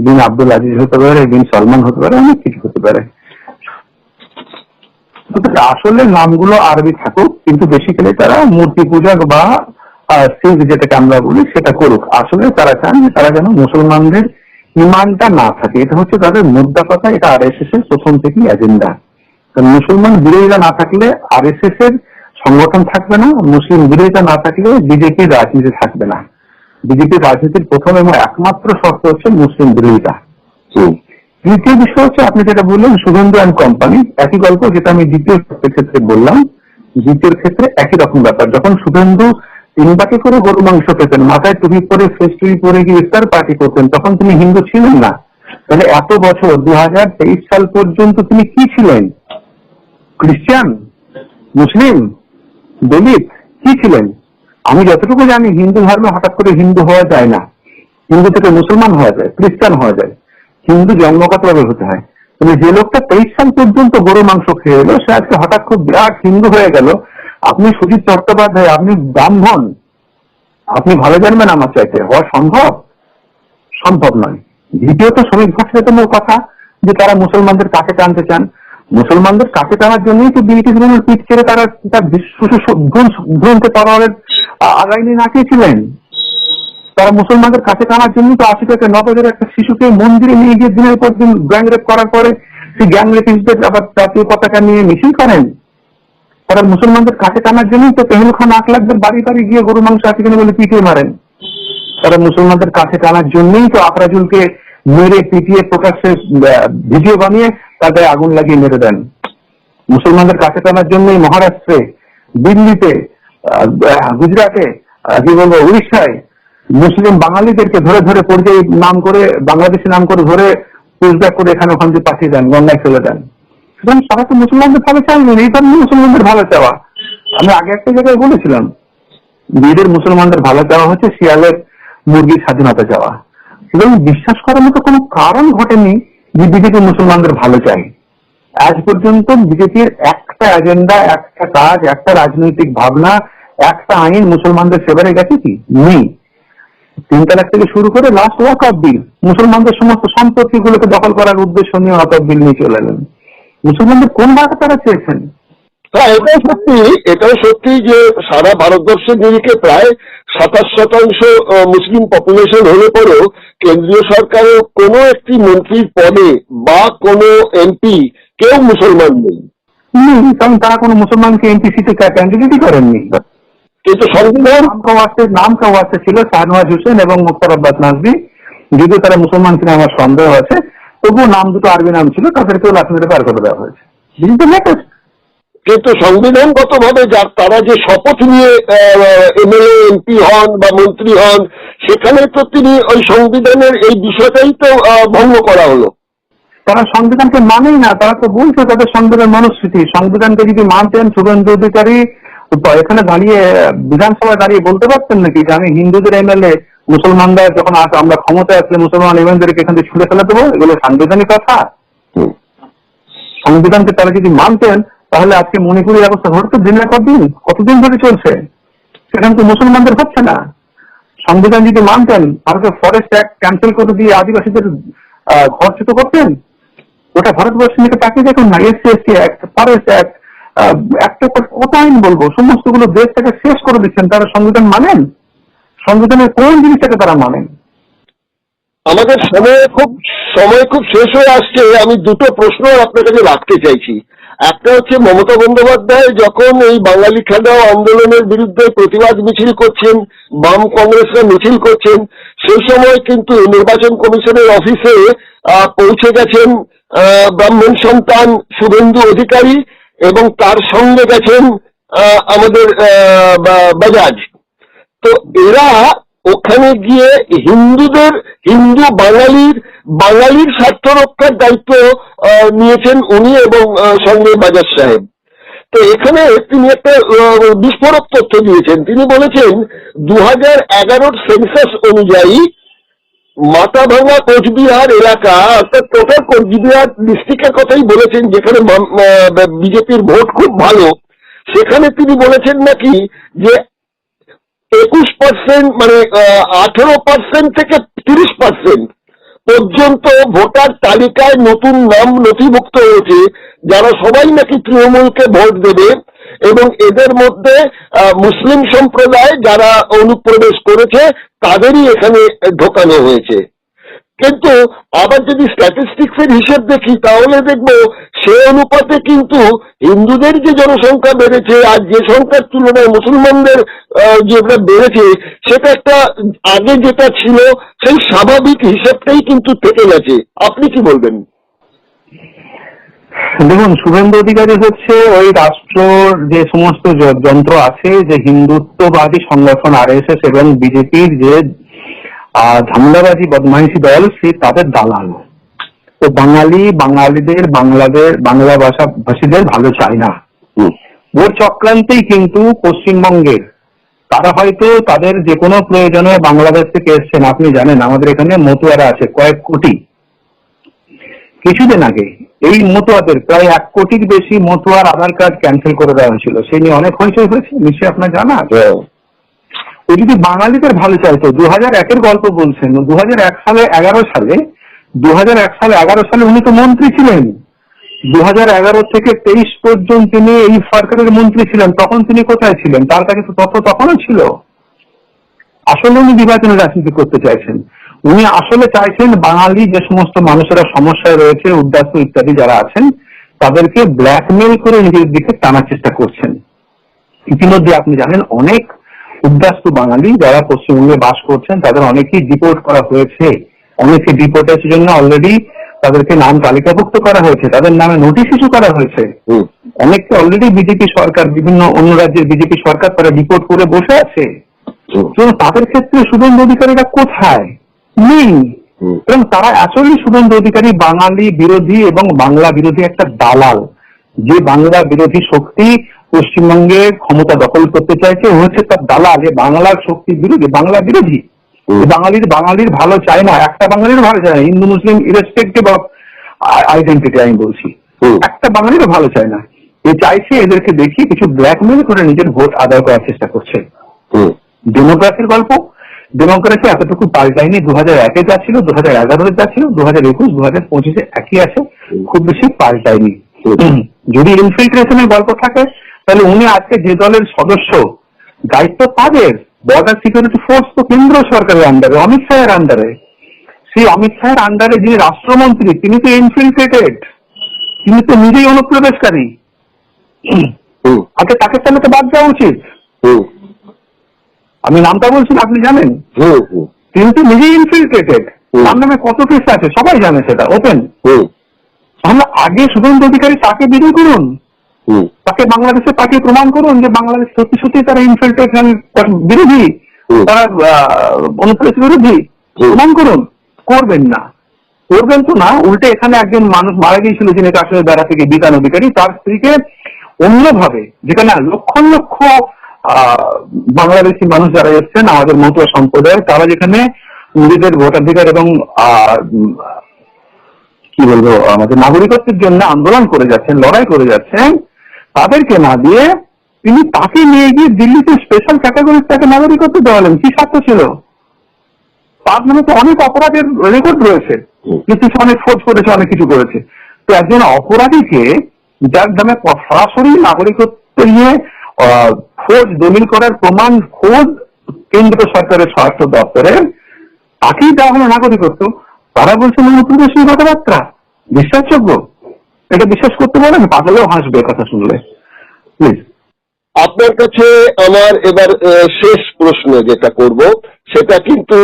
[SPEAKER 7] বিন আব্দুল আজিজ হতে পারে, বিন সলমান হতে পারে, অনেক কিছু হতে পারে। আসলে নামগুলো আরবি থাকুক, কিন্তু বেসিক্যালি তারা মূর্তি পূজা বা শিখ যেটাকে আমরা বলি সেটা করুক। আসলে তারা চান যে তারা যেন মুসলমানদের ইমানটা না থাকে, এটা হচ্ছে তাদের মুদ্রা কথা। এটা আরএসএস এর প্রথম থেকেই এজেন্ডা। মুসলমান বিরোধীরা না থাকলে আরএসএস এর সংগঠন থাকবে না, মুসলিম বিরোধীরা না থাকলে বিজেপির রাজনীতি থাকবে না। বিজেপির রাজনীতির প্রথম এবং একমাত্র শর্ত হচ্ছে মুসলিম বিরোধিতা। তৃতীয় বিষয় হচ্ছে আপনি যেটা বললেন শুভেন্দু অ্যান্ড কোম্পানি, একই গল্প যেটা আমি দ্বিতীয় ক্ষেত্রে বললাম, দ্বিতীয় ক্ষেত্রে একই রকম ব্যাপার। যখন শুভেন্দু 3 বাটি করে গরু মাংস পেতেন, মাথায় টুপি পরে ফেস টুপি পরে গিয়ে ইফতার পার্টি করতেন, তখন তিনি হিন্দু ছিলেন না। তাহলে এত বছর 2023 সাল পর্যন্ত তিনি কি ছিলেন? খ্রিস্টান, মুসলিম, দলিত, কি ছিলেন? আমি যতটুকু জানি হিন্দু ধর্মে হঠাৎ করে হিন্দু হওয়া যায় না, হিন্দু থেকে মুসলমান হওয়া যায়, খ্রিস্টান হওয়া যায়, হিন্দু জন্মগতভাবে হতে হয়। তবে যে লোকটা 23 সাল পর্যন্ত গরু মাংস খেয়ে এলো, সে আজকে হঠাৎ খুব বিরাট হিন্দু হয়ে গেল। আপনি সুজিত চট্টোপাধ্যায়, আপনি ব্রাহ্মণ, আপনি ভালো জানবেন আমার চাইতে, হওয়া সম্ভব? সম্ভব নয়। দ্বিতীয়ত শ্রমিক ভট্টাচার্যের কথা যে তারা মুসলমানদের কাছে টানতে চান, মুসলমানদের কাছে টানার জন্যই তো বিএটি পিঠ ছেড়ে তারা তার ভ্রন্তে তরোয়ারের আগাইনি নাচিয়েছিলেন। তারা মুসলমানদের কাছে টানার জন্য তো 80 থেকে 90 একটা শিশুকে মন্দিরে নিয়ে গিয়ে দিনের পর দিন গ্যাং রেপ করার পরে সেই গ্যাং রেপিস্টদের আবার জাতীয় পতাকা নিয়ে মিছিল করেন। তারা মুসলমানদের কাছে টানার জন্যই তো পেহেল খান আকলাকদের বাড়ি বাড়ি গিয়ে গরু মাংস আছে কিনা বলে পিটিয়ে মারেন। তারা মুসলমানদের কাছে টানার জন্যই তো আফরাজুলকে মেরে পিটিয়ে প্রকাশ্যে ভিডিও বানিয়ে তাদের আগুন লাগিয়ে মেরে দেন। মুসলমানদের কাছে টানার জন্যই মহারাষ্ট্রে, দিল্লিতে, গুজরাটে, কি বলবো, উড়িষ্যায় মুসলিম বাঙালিদেরকে ধরে ধরে পরিচয় নাম করে, বাংলাদেশি নাম করে ধরে পুষব্যাক করে এখানে ওখান থেকে পাঠিয়ে দেন, গঙ্গায় ফেলে দেন। সুতরাং সবাই তো মুসলমানদের ভালো চাইবেন, এই ধরনের মুসলমানদের ভালো চাওয়া। আমি আগে একটা জায়গায় বলেছিলাম, বিদের মুসলমানদের ভালো চাওয়া হচ্ছে শিয়ালের মুরগির স্বাধীনতা চাওয়া। সুতরাং বিশ্বাস করার মতো কোনো কারণ ঘটেনি যে বিজেপি মুসলমানদের ভালো চাই। আজ পর্যন্ত বিজেপির একটা এজেন্ডা, একটা কাজ, একটা রাজনৈতিক ভাবনা, একটা আইন মুসলমানদের ফেভারে গেছে কি? নেই। 3 তালাক থেকে শুরু করে লাস্ট ওয়াকফ বিল, মুসলমানদের সমস্ত সম্পত্তি গুলোকে দখল করার উদ্দেশ্য নিয়ে ওয়াকফ বিল নিয়ে চলে এলেন। মুসলমানদের কোন ভাগে তারা চেয়েছেন?
[SPEAKER 6] হ্যাঁ, এটাও সত্যি যে সারা ভারতবর্ষের নিরিখে প্রায় 27% মুসলিম পপুলেশন হলে পরেও কেন্দ্রীয় সরকারের কোনো একটি মন্ত্রীর পদে বা কোনো এমপি কেউ মুসলমান নেই।
[SPEAKER 7] কারণ তারা কোনো মুসলমানকে এমপিসিতে ক্যান্ডিডেটই করেননি।
[SPEAKER 6] কিন্তু সংবিধান
[SPEAKER 7] নাম কেউ আসতে ছিল শাহনওয়াজ হোসেন এবং মুখতার আব্বাস নাকভি, যদিও তারা মুসলমান কিনা আমার সন্দেহ আছে, তবুও নাম দুটো আরবি নাম ছিল, তাদেরকেও লাঠি মেরে পার করে দেওয়া হয়েছে।
[SPEAKER 6] কিন্তু সংবিধানগত ভাবে তারা যে শপথ নিয়ে এমএলএ এমপি হন বা মন্ত্রী হন, সেখানে তো তিনি ওই সংবিধানের এই বিষয়টাই তো ভঙ্গ করা হলো।
[SPEAKER 7] তারা সংবিধানকে মানেই না। তারা তো বলছে তাদের সংবিধান মনুস্মৃতি। সংবিধানকে যদি মানতেন, শুভেন্দু অধিকারী এখানে দাঁড়িয়ে বিধানসভায় দাঁড়িয়ে বলতে পারতেন নাকি যে আমি হিন্দুদের এমএলএ, মুসলমানরা যখন আমরা ক্ষমতায় আসলে মুসলমান এমএলএদেরকে এখান থেকে ছুড়ে ফেলে দেবো? এগুলো সাংবিধানিক কথা। সংবিধানকে তারা যদি মানতেন তাহলে আজকে মণিপুরের অবস্থা ঘটতো দিনের পর দিন, কতদিন ধরে চলছে, সেখানে তো মুসলমানদের হচ্ছে না। সংবিধান যদি মানতেন, ভারতের ফরেস্ট অ্যাক্ট ক্যান্সেল করে দিয়ে আদিবাসীদের ঘরচ্যুত করতেন। ওটা ভারতবর্ষ থেকে তাকিয়ে দেখুন না, SC ST act, forest act, একটা কত আইন বলবো, সমস্ত গুলো দেশটাকে শেষ করে দিচ্ছেন। তারা সংবিধান মানেন? সংবিধানের কোন জিনিসটাকে তারা মানেন?
[SPEAKER 6] আমাদের সময় খুব শেষ হয়ে আসছে। আমি দুটো প্রশ্ন আপনার কাছে রাখতে চাইছি। একটা হচ্ছে, মমতা বন্দ্যোপাধ্যায় যখন এই বাঙালি খেদাও আন্দোলনের বিরুদ্ধে প্রতিবাদ মিছিল করছেন, বাম কংগ্রেসরা মিছিল করছেন, সেই সময় কিন্তু নির্বাচন কমিশনের অফিসে পৌঁছে গেছেন ব্রাহ্মণ সন্তান শুভেন্দু অধিকারী এবং তার সঙ্গে গেছেন আমাদের বাজাজ। তো এরা ওখানে গিয়ে হিন্দু বাঙালির স্বার্থ রক্ষার দায়িত্ব নিয়েছেন উনি এবং সঙ্গে বাজাজ সাহেব। তো এখানে তিনি একটা বিস্ফোরক তথ্য দিয়েছেন। তিনি বলেছেন 2011 সেন্সাস অনুযায়ী মাথাভাঙা কোচবিহার এলাকা, অর্থাৎ টোটাল কোচবিহার ডিস্ট্রিক্টের কথাই বলেছেন, যেখানে বিজেপির ভোট খুব ভালো, সেখানে তিনি বলেছেন নাকি যে 21% মানে 18% থেকে 30% পর্যন্ত ভোটার তালিকায় নতুন নাম নথিভুক্ত হয়েছে, যারা সবাই নাকি তৃণমূলকে ভোট দেবে এবং এদের মধ্যে মুসলিম সম্প্রদায় যারা অনুপ্রবেশ করেছে তাদেরই এখানে ঢোকানো হয়েছে। কিন্তু আবার যদি স্ট্যাটিস্টিক্স এর হিসেব দেখি তাহলে দেখবো সে অনুপাতে কিন্তু হিন্দুদের যে জনসংখ্যা বেড়েছে আর যে সংখ্যার তুলনায় মুসলমানদের যেটা বেড়েছে, সেটা একটা আগে যেটা ছিল সেই স্বাভাবিক হিসাবটাই কিন্তু থেকে গেছে। আপনি কি বলবেন?
[SPEAKER 7] দেখুন, শুভেন্দু অধিকারী হচ্ছে ওই রাষ্ট্রর যে সমস্ত যন্ত্র আছে, যে হিন্দুত্ববাদী সংগঠন আরএসএস এবং বিজেপির যে ঝামেলাবাজি বদমাইশি দল, সে তাদের দালাল। তো বাঙালিদের বাংলা ভাষীদের ভালো চায় না। ওর চক্রান্তেই কিন্তু পশ্চিমবঙ্গের তারা হয়তো তাদের যে কোনো প্রয়োজনে বাংলাদেশ থেকে এসছেন। আপনি জানেন আমাদের এখানে মতুয়ারা আছে কয়েক কোটি। কিছুদিন আগে এই মতুয়াদের প্রায় 1 কোটির বেশি মতুয়ার আধার কার্ড ক্যান্সেল করে দেওয়া হয়েছিল। সেই নিয়ে অনেক হইচই হয়েছে, নিশ্চয়ই আপনার জানা আছে। ও যদি বাঙালিদের ভালো চাইতো, 2001-এর গল্প বলছেন, 2001 সালে 11 সালে উনি তো মন্ত্রী ছিলেন। 2011 থেকে 23 পর্যন্ত তিনি এই সরকারের মন্ত্রী ছিলেন। তখন তিনি কোথায় ছিলেন? তার কাছে তো তথ্য তখনও ছিল। আসলে উনি নির্বাচনের রাজনীতি করতে চাইছেন। উনি আসলে চাইছেন বাঙালি যে সমস্ত মানুষেরা সমস্যায় রয়েছে, উদ্বাস্তু ইত্যাদি যারা আছেন, তাদেরকে ব্ল্যাকমেল করে নিজের দিকে টানার চেষ্টা করছেন। ইতিমধ্যে আপনি জানেন অনেক উদ্বাস্তু বাঙালি যারা পশ্চিমবঙ্গে বাস করছেন, তাদের অনেকেই ডিপোর্ট করা হয়েছে। অনেকে ডিপোর্টের জন্য অলরেডি তাদেরকে নাম তালিকাভুক্ত করা হয়েছে, তাদের নামে নোটিশ ইস্যু করা হয়েছে। অনেককে অলরেডি বিজেপি সরকার, বিভিন্ন অন্য রাজ্যের বিজেপি সরকার তারা ডিপোর্ট করে বসে আছে। তাদের ক্ষেত্রে শুভেন্দু অধিকারীরা কোথায়? নেই। এবং তারা আসলে শুভেন্দু অধিকারী বাঙালি বিরোধী এবং বাংলা বিরোধী একটা দালাল। যে বাংলা বিরোধী শক্তি পশ্চিমবঙ্গে ক্ষমতা দখল করতে চাইছে, হচ্ছে তার দালাল। এ বাংলার শক্তির বিরোধী, বাংলা বিরোধী। বাঙালির ভালো চায় না, একটা বাঙালির ভালো চায় না, হিন্দু মুসলিম ইরেসপেক্টিভ অফ আইডেন্টিটি আমি বলছি, একটা বাঙালিরও ভালো চায় না। এ চাইছে এদেরকে দেখিয়ে কিছু ব্ল্যাকমেল করে নিজের ভোট আদায় করার চেষ্টা করছে। ডেমোক্রেসির গল্প, ডেমোক্রেসি এতটুকু পাল্টায়নি। 2001-এ যা ছিল, 2011-এ যা ছিল, 2021, 2025-এ একই আছে, খুব বেশি পাল্টায়নি। যদি ইনফিল্ট্রেশনের গল্প থাকে, তাহলে উনি আজকে যে দলের সদস্য, দায়িত্ব তাদের। বর্ডার সিকিউরিটি ফোর্স তো কেন্দ্র সরকারের আন্ডারে, অমিত শাহের আন্ডারে। সেই অমিত শাহের আন্ডারে যিনি রাষ্ট্রমন্ত্রী, তিনি তো ইনফিল্ট্রেটেড, তিনি তো নিজেই অনুপ্রবেশকারী। আগে তাকে তাহলে তো বাদ দেওয়া উচিত। আমি নামটা বলছি, আপনি জানেন, তিনি তো নিজেই ইনফিল্ট্রেটেড। তার নামে কত কেস আছে সবাই জানে, সেটা ওপেন। তাহলে আগে শুভেন্দু অধিকারী তাকে বিরোধী করুন, তাকে বাংলাদেশে পাঠিয়ে প্রমাণ করুন যে বাংলাদেশ সত্যি সত্যি তারা ইনফিল্ট্রেশন বিরোধী, তারা অনুপ্রবেশ বিরোধী, প্রমাণ করুন। করবেন তো না, উল্টে এখানে একজন মানুষ মারা গিয়েছিল যিনি কাশ্মীর বেড়া থেকে, বিধান অধিকারী, তার স্ত্রীকে অন্যভাবে, যেখানে লক্ষ লক্ষ বাংলাদেশি মানুষ যারা এসছেন আমাদের মতুয়া সম্প্রদায়, তারা যেখানে নিজেদের ভোটাধিকার এবং কি বলবো আমাদের নাগরিকত্বের জন্য আন্দোলন করে যাচ্ছেন, লড়াই করে যাচ্ছেন, তাদেরকে না দিয়ে তিনি তাকে নিয়ে গিয়ে দিল্লিতে স্পেশাল ক্যাটাগরির তাকে নাগরিকত্ব দেওয়ালেন। কি স্বার্থ ছিল? তার নামে তো অনেক অপরাধের রেকর্ড রয়েছে, কিন্তু অনেক ফোর্স করেছে, অনেক কিছু করেছে। তো একজন অপরাধীকে, যার নামে সরাসরি নাগরিকত্ব নিয়ে খোঁজ দলিল করার প্রমাণ খোঁজ কেন্দ্র সরকারের স্বরাষ্ট্র দপ্তরের, তাকেই দেওয়া হলো নাগরিকত্ব। তারা বলছেন অনুপ্রবেশী কথাবার্তা বিশ্বাসযোগ্য? এটা বিশ্বাস করতে পারেন? পাগলেও হাসবে কথা শুনলে। প্লিজ।
[SPEAKER 6] আপনার কাছে আমার এবার শেষ প্রশ্ন যেটা করব, সেটা কিন্তু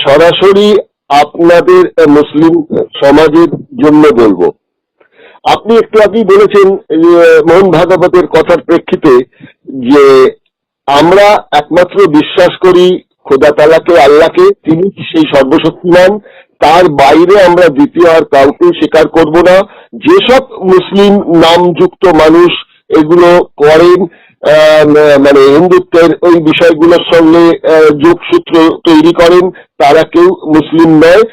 [SPEAKER 6] সরাসরি আপনাদের মুসলিম সমাজের জন্য বলবো। আপনি একটু আগেই বলেছেন মোহন ভাগবতের কথার প্রেক্ষিতে যে আমরা একমাত্র বিশ্বাস করি খোদা তাআলাকে, আল্লাহকে, তিনি সেই সর্বশক্তিমান, তার বাইরে আমরা দ্বিতীয় আর কাউকে স্বীকার করব না। যেসব মুসলিম নামযুক্ত মানুষ এগুলো করেন, মানে হিন্দুত্বের ওই বিষয়গুলোর সঙ্গে যোগসূত্র তৈরি করেন, তারা কেউ মুসলিম নয়।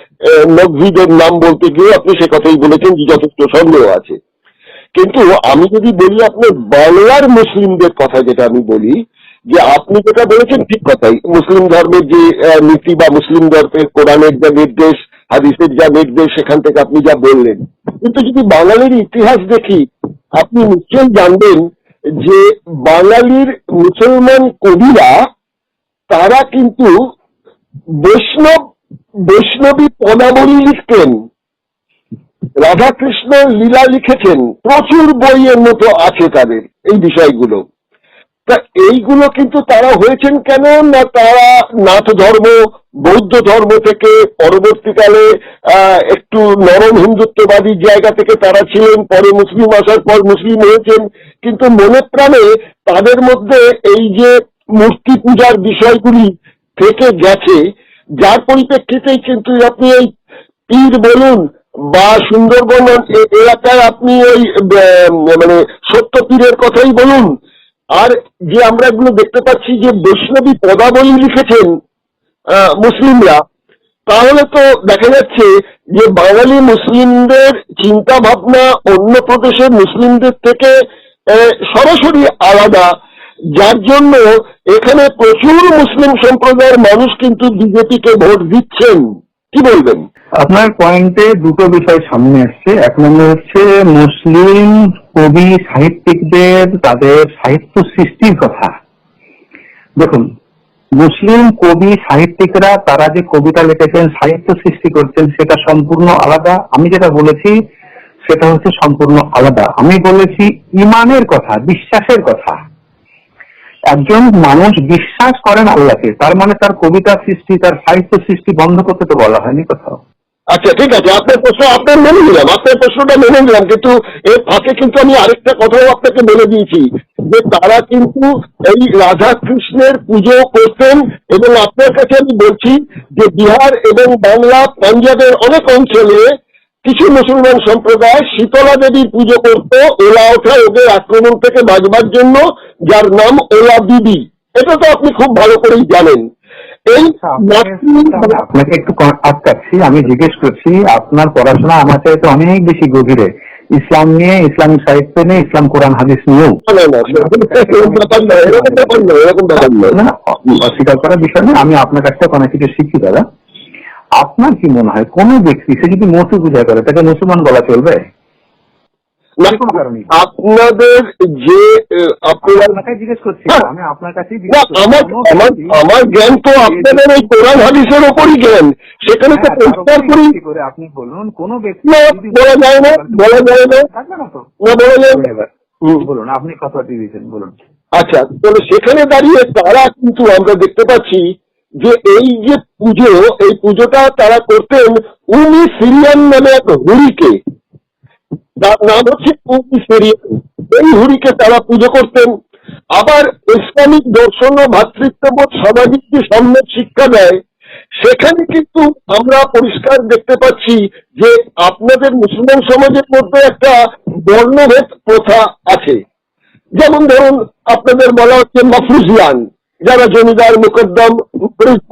[SPEAKER 6] নকভিদের নাম বলতে গিয়ে আপনি সে কথাই বলেছেন যে যথেষ্ট সন্দেহ আছে। কিন্তু আমি যদি বলি আপনার বাংলার মুসলিমদের কথা, যেটা আমি বলি, যে আপনি যেটা বলেছেন ঠিক কথাই, মুসলিম ধর্মের যে নীতি বা মুসলিম ধর্মের কোরআনের যা নির্দেশ, হাদিসের যা নির্দেশ, সেখান থেকে আপনি যা বললেন, কিন্তু যদি বাঙালির ইতিহাস দেখি, আপনি নিশ্চয়ই জানবেন যে বাঙালির মুসলমান কবিরা তারা কিন্তু বৈষ্ণবী পদাবলী লিখতেন, রাধাকৃষ্ণ লীলা লিখেছেন, প্রচুর বইয়ের মতো আছে তাদের এই বিষয়গুলো। তা এইগুলো কিন্তু তারা হয়েছেন কেন না, তারা নাথ ধর্ম বৌদ্ধ ধর্ম থেকে পরবর্তীকালে একটু নরম হিন্দুত্ববাদী জায়গা থেকে তারা ছিলেন, পরে মুসলিম আসার পর মুসলিম হয়েছেন, কিন্তু মনে প্রাণে তাদের মধ্যে এই যে মূর্তি পূজার বিষয়গুলি থেকে গেছে, যার পরিপ্রেক্ষিতেই কিন্তু আপনি এই পীর বলুন বা সুন্দরবন এলাকায় আপনি ওই মানে সত্য পীরের কথাই বলুন, আর যে আমরা এগুলো দেখতে পাচ্ছি যে বৈষ্ণবী পদাবলী লিখেছেন মুসলিমরা, তাহলে তো দেখা যাচ্ছে যে বাঙালি মুসলিমদের চিন্তা ভাবনা অন্য প্রদেশের মুসলিমদের থেকে সরাসরি আলাদা, যার জন্য এখানে প্রচুর মুসলিম সম্প্রদায়ের মানুষ কিন্তু বিজেপিকে ভোট দিচ্ছেন। কি বলবেন?
[SPEAKER 7] আপনার পয়েন্টে দুটো বিষয় সামনে আসছে। এক নম্বর হচ্ছে মুসলিম কবি সাহিত্যিকদের তাদের সাহিত্য সৃষ্টির কথা। দেখুন, মুসলিম কবি সাহিত্যিকরা তারা যে কবিতা লিখেছেন, সাহিত্য সৃষ্টি করছেন, সেটা সম্পূর্ণ আলাদা। আমি যেটা বলেছি সেটা হচ্ছে সম্পূর্ণ আলাদা। আমি বলেছি ইমানের কথা, বিশ্বাসের কথা। একজন মানুষ বিশ্বাস করেন আল্লাহকে, তার মানে তার কবিতা সৃষ্টি, তার সাহিত্য সৃষ্টি বন্ধ করতে তো বলা হয়নি কোথাও।
[SPEAKER 6] আচ্ছা, ঠিক আছে, আপনার প্রশ্ন আপনার মেনে নিলাম, আপনার প্রশ্নটা মেনে নিলাম, কিন্তু এর ফাঁকে কিন্তু আমি আরেকটা কথাও আপনাকে বলে দিয়েছি যে তারা কিন্তু এই রাধা কৃষ্ণের পুজো করতেন, এবং আপনার কাছে আমি বলছি যে বিহার এবং বাংলা পাঞ্জাবের অনেক অঞ্চলে কিছু মুসলমান সম্প্রদায় শীতলা দেবীর পুজো করত ওলা ওঠা ওদের আক্রমণ থেকে বাঁচবার জন্য, যার নাম ওলা বিবি। এটা তো আপনি খুব ভালো করেই জানেন। এই
[SPEAKER 7] আপনাকে একটু আটকাচ্ছি, আমি জিজ্ঞেস করছি আপনার পড়াশোনা আমার চাইতে অনেক বেশি গভীরে, ইসলাম নিয়ে, ইসলামিক সাহিত্য নিয়ে, ইসলাম কোরআন হাদিস নিয়েও। অস্বীকার করার বিষয় নেই, আমি আপনার কাছ থেকে অনেক কিছু শিখি। দাদা, আপনার কি মনে হয় কোন ব্যক্তি সে যদি মূর্তি পূজা করে তাকে মুসলমান বলা চলবে?
[SPEAKER 6] আপনাদের যে
[SPEAKER 7] আপনাকে জিজ্ঞেস করছি, আমি আপনার কাছেই
[SPEAKER 6] আমার জ্ঞান তো আপনাদের এই কোরআন হাদিসের ওপরই জ্ঞান, সেখানে তো পরিষ্কার করে
[SPEAKER 7] আপনি বলুন কোন ব্যক্তি
[SPEAKER 6] বলা যায় না, বলা যায় না, বলা যায় না।
[SPEAKER 7] বলুন, আপনি কথাটি দিয়েছেন, বলুন।
[SPEAKER 6] আচ্ছা, তাহলে সেখানে দাঁড়িয়ে তারা কিন্তু আমরা দেখতে পাচ্ছি যে এই যে পুজো, এই পুজোটা তারা করতেন উনি সিরিয়ান নামে এক হুড়িকে, তার নাম হচ্ছে উনি সিরিয়ান, এই হুড়িকে তারা পুজো করতেন। আবার ইসলামিক দর্শন ও ভ্রাতৃত্ববোধ সামাজিক যে সম্যক শিক্ষা দেয়, সেখানে কিন্তু আমরা পরিষ্কার দেখতে পাচ্ছি যে আপনাদের মুসলমান সমাজের মধ্যে একটা বর্ণভেদ প্রথা আছে। যেমন ধরুন, আপনাদের বলা হচ্ছে মাফরুজিয়ান, যারা জমিদার মুকদ্দম বৃদ্ধ,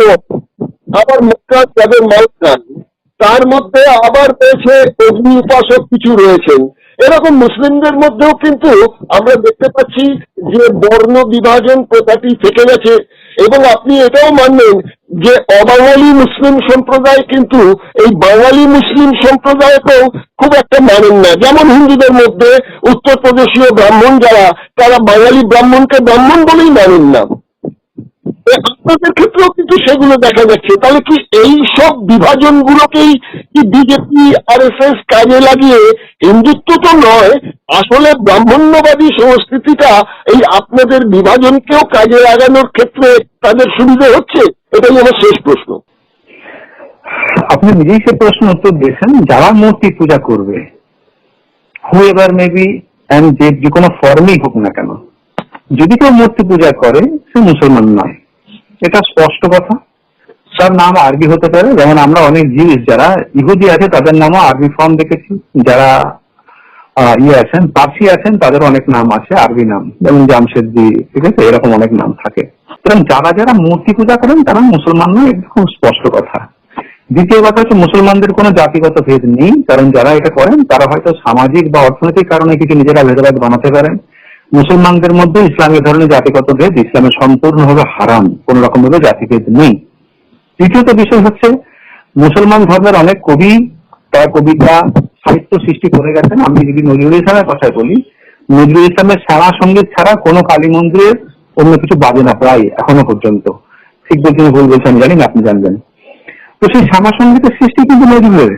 [SPEAKER 6] আবার মুক্তার যাদের মালকান, তার মধ্যে আবার রয়েছে অগ্নি উপাসক কিছু রয়েছেন। এরকম মুসলিমদের মধ্যেও কিন্তু আমরা দেখতে পাচ্ছি যে বর্ণ বিভাজন প্রথাটি থেকে গেছে। এবং আপনি এটাও মানবেন যে অবাঙালি মুসলিম সম্প্রদায় কিন্তু এই বাঙালি মুসলিম সম্প্রদায়কেও খুব একটা মানেন না। যেমন হিন্দুদের মধ্যে উত্তরপ্রদেশীয় ব্রাহ্মণ যারা, তারা বাঙালি ব্রাহ্মণকে ব্রাহ্মণ বলেই মানেন না। আপনাদের ক্ষেত্রেও কিন্তু সেগুলো দেখা যাচ্ছে। তাহলে কি এই সব বিভাজন গুলোকেই কি বিজেপি আরএসএস কাজে লাগিয়ে, হিন্দুত্ব তো নয়, আসলে ব্রাহ্মণ্যবাদী সংস্কৃতিটা এই আপনাদের বিভাজনকেও কাজে লাগানোর ক্ষেত্রে তাদের সুবিধা হচ্ছে? এটাই আমার শেষ প্রশ্ন।
[SPEAKER 7] আপনি নিজেই সে প্রশ্ন উত্তর দিয়েছেন। যারা মূর্তি পূজা করবে, হুএভার মেবি এন্ড যে কোনো ফর্মেই হোক না কেন, যদি কেউ মূর্তি পূজা করে সে মুসলমান নয়, এটা স্পষ্ট কথা। তার নাম আরবি হতে পারে, যেমন আমরা অনেক জিনিস যারা ইহুদি আছে তাদের নামও আরবি ফর্ম দেখেছি, যারা আছেন পার্সি আছেন তাদের অনেক নাম আছে আরবি নাম, যেমন জামশেদজি, ঠিক আছে, এরকম অনেক নাম থাকে। সুতরাং যারা যারা মূর্তি পূজা করেন তারা মুসলমান নয়, এটা খুব স্পষ্ট কথা। দ্বিতীয় কথা হচ্ছে মুসলমানদের কোনো জাতিগত ভেদ নেই, কারণ যারা এটা করেন তারা হয়তো সামাজিক বা অর্থনৈতিক কারণে কিছু নিজেরা ভেদাভেদ বানাতে পারেন। মুসলমানদের মধ্যে ইসলামের ধরনের জাতিগত ভেদ ইসলামে সম্পূর্ণভাবে হারাম, কোন রকম ভাবে জাতিভেদ নেই। তৃতীয়ত বিষয় হচ্ছে মুসলমান ধর্মের অনেক কবি তারা কবিতা সাহিত্য সৃষ্টি করে গেছেন। আমি যদি নজরুল ইসলামের কথাই বলি, নজরুল ইসলামের শ্যামা সঙ্গীত ছাড়া কোনো কালী মন্দিরে অন্য কিছু বাজে না প্রায় এখনো পর্যন্ত। ঠিক বলছেন ভুল বলছেন জানি না, আপনি জানবেন। তো সেই শ্যামা সঙ্গীতের সৃষ্টি কিন্তু নজরুলের,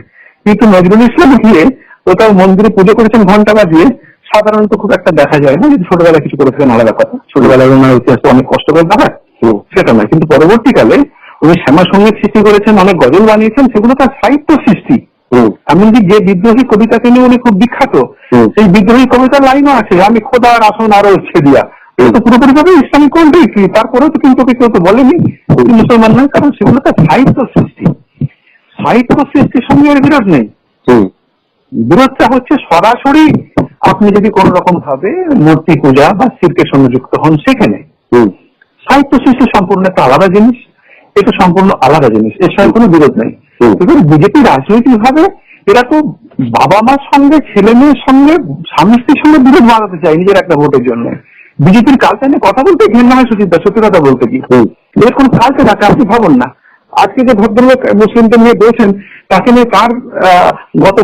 [SPEAKER 7] কিন্তু নজরুল ইসলাম গিয়ে তো তার মন্দিরে পুজো করেছেন ঘন্টা বাজিয়ে, সাধারণত খুব একটা দেখা যায় না। যদি ছোটবেলায় কিছু করে থাকেন আলাদা কথা, ছোটবেলায় ওনার ইতিহাস অনেক কষ্টকর ব্যাপার, সেটা নয়। কিন্তু পরবর্তীকালে উনি শ্যামা সঙ্গীত সৃষ্টি করেছেন, অনেক গজল বানিয়েছেন, সেগুলো তার সাহিত্য সৃষ্টি। এমনকি যে বিদ্রোহী কবিতাকে নিয়ে উনি খুব বিখ্যাত, সেই বিদ্রোহী কবিতার লাইনও আছে, আমি খোদার আসন আরো ছেদিয়া। এটা তো পুরোপুরি ভাবে ইসলামিক কন্ট্রি, তারপরেও তো কিন্তু কেউ তো বলেনি মুসলমান নয়, কারণ সেগুলো তার সাহিত্য সৃষ্টি। সাহিত্য সৃষ্টির সঙ্গে এর বিরোধ নেই। বিরোধটা হচ্ছে সরাসরি আপনি যদি কোন রকম ভাবে মূর্তি পূজা বা শিল্পের সঙ্গে যুক্ত হন সেখানে। সাহিত্য সৃষ্টি সম্পূর্ণ একটা আলাদা জিনিস, এটা সম্পূর্ণ আলাদা জিনিস, এর সঙ্গে কোনো বিরোধ নেই। বিজেপি রাজনৈতিক ভাবে এরা তো বাবা মার সঙ্গে ছেলে মেয়ের সঙ্গে স্বামী স্ত্রীর সঙ্গে বিরোধ বাড়াতে চায় নিজের একটা ভোটের জন্য। বিজেপির কালচার নিয়ে কথা বলতে ঘেন্না হয় সুচিন্তা, সত্যি কথা বলতে কি এর কোন কালচার আছে আপনি ভাবুন না। আজকে যে ভদ্রলোক মুসলিমদের নিয়ে বলছেন, তাকে নিয়ে তার গত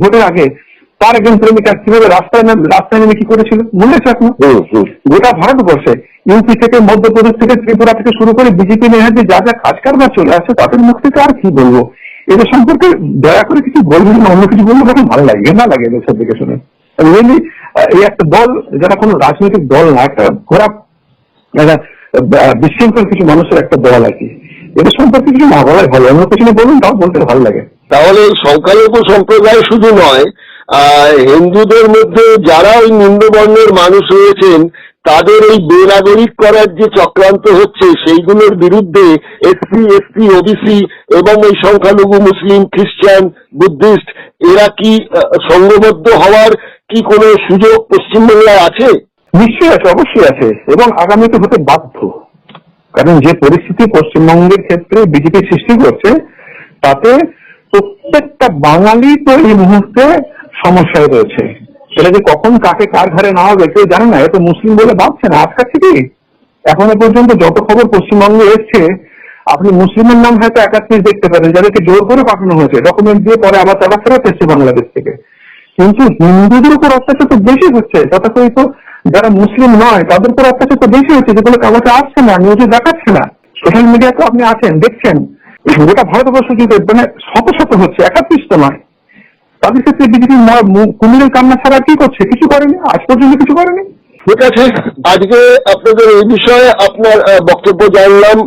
[SPEAKER 7] ভোটের আগে তার একজন প্রেমিকা কিভাবে রাস্তায় নেমে কি করেছিল মনে আছে আপনার? গোটা ভারতবর্ষে ইউপি থেকে, মধ্যপ্রদেশ থেকে, ত্রিপুরা থেকে শুরু করে বিজেপি নিয়ে যে যা যা কাজ কারবার চলে আসছে তাদের মুখ থেকে আর কি বলবো। এদের সম্পর্কে দয়া করে কিছু বলবেন না, অন্য কিছু বলবো তখন ভালো লাগে, ঘেন্না লাগে এদের সব দিকে শুনে। এই একটা দল যারা কোনো রাজনৈতিক দল না, একটা খারাপ বিশৃঙ্খল কিছু মানুষের একটা দল আর কি, এদের সম্পর্কে কিছু না বলাই ভালো। অন্য কিছু বলুন, তাও বলতে ভালো লাগে।
[SPEAKER 6] তাহলে সংখ্যালঘু সম্প্রদায় শুধু নয়, হিন্দুদের মধ্যে যারা ওই নিম্নবর্ণের মানুষ রয়েছেন তাদের এই বেনাগরিক করার যে চক্রান্ত হচ্ছে সেইগুলোর বিরুদ্ধে এসসি, এসটি, ওবিসি এবং এই সংখ্যালঘু মুসলিম, খ্রিস্টান, বুদ্ধিস্ট এরা কি সংঘবদ্ধ হওয়ার কি কোনো সুযোগ পশ্চিমবাংলায় আছে?
[SPEAKER 7] নিশ্চয়ই আছে, অবশ্যই আছে, এবং আগামীতে হতে বাধ্য। কারণ যে পরিস্থিতি পশ্চিমবঙ্গের ক্ষেত্রে বিজেপি সৃষ্টি করছে তাতে প্রত্যেকটা বাঙালি তো এই মুহূর্তে সমস্যায় রয়েছে। সেটা যে কখন কাকে কার ঘরে না হবে কেউ জানে না, এত মুসলিম বলে ভাবছে না আজকাল থেকে। এখনো পর্যন্ত যত খবর পশ্চিমবঙ্গে এসছে, আপনি মুসলিমের নাম হয়তো 31 দেখতে পারেন যাদেরকে জোর করে পাঠানো হয়েছে, ডকুমেন্ট দিয়ে, পরে আবার তারা ফেরত এসছে বাংলাদেশ থেকে। কিন্তু হিন্দুদের উপর অত্যাচার তো বেশি হচ্ছে, তথাকথিত যারা মুসলিম নয় তাদের উপর অত্যাচার তো বেশি হচ্ছে, যেগুলো কাগজে আসছে না, নিউজে দেখাচ্ছে না। সোশ্যাল মিডিয়াতে আপনি আছেন, দেখছেন, গোটা ভারতবর্ষ জুড়ে মানে শত শত হচ্ছে, 31টা নয়। তাদের ক্ষেত্রে বিজেপি কুমিরের কান্না ছাড়া কি করছে? কিছু করেনি, আজ পর্যন্ত কিছু করেনি।
[SPEAKER 6] ঠিক আছে, আজকে আপনাদের এই বিষয়ে আপনার বক্তব্য জানলাম।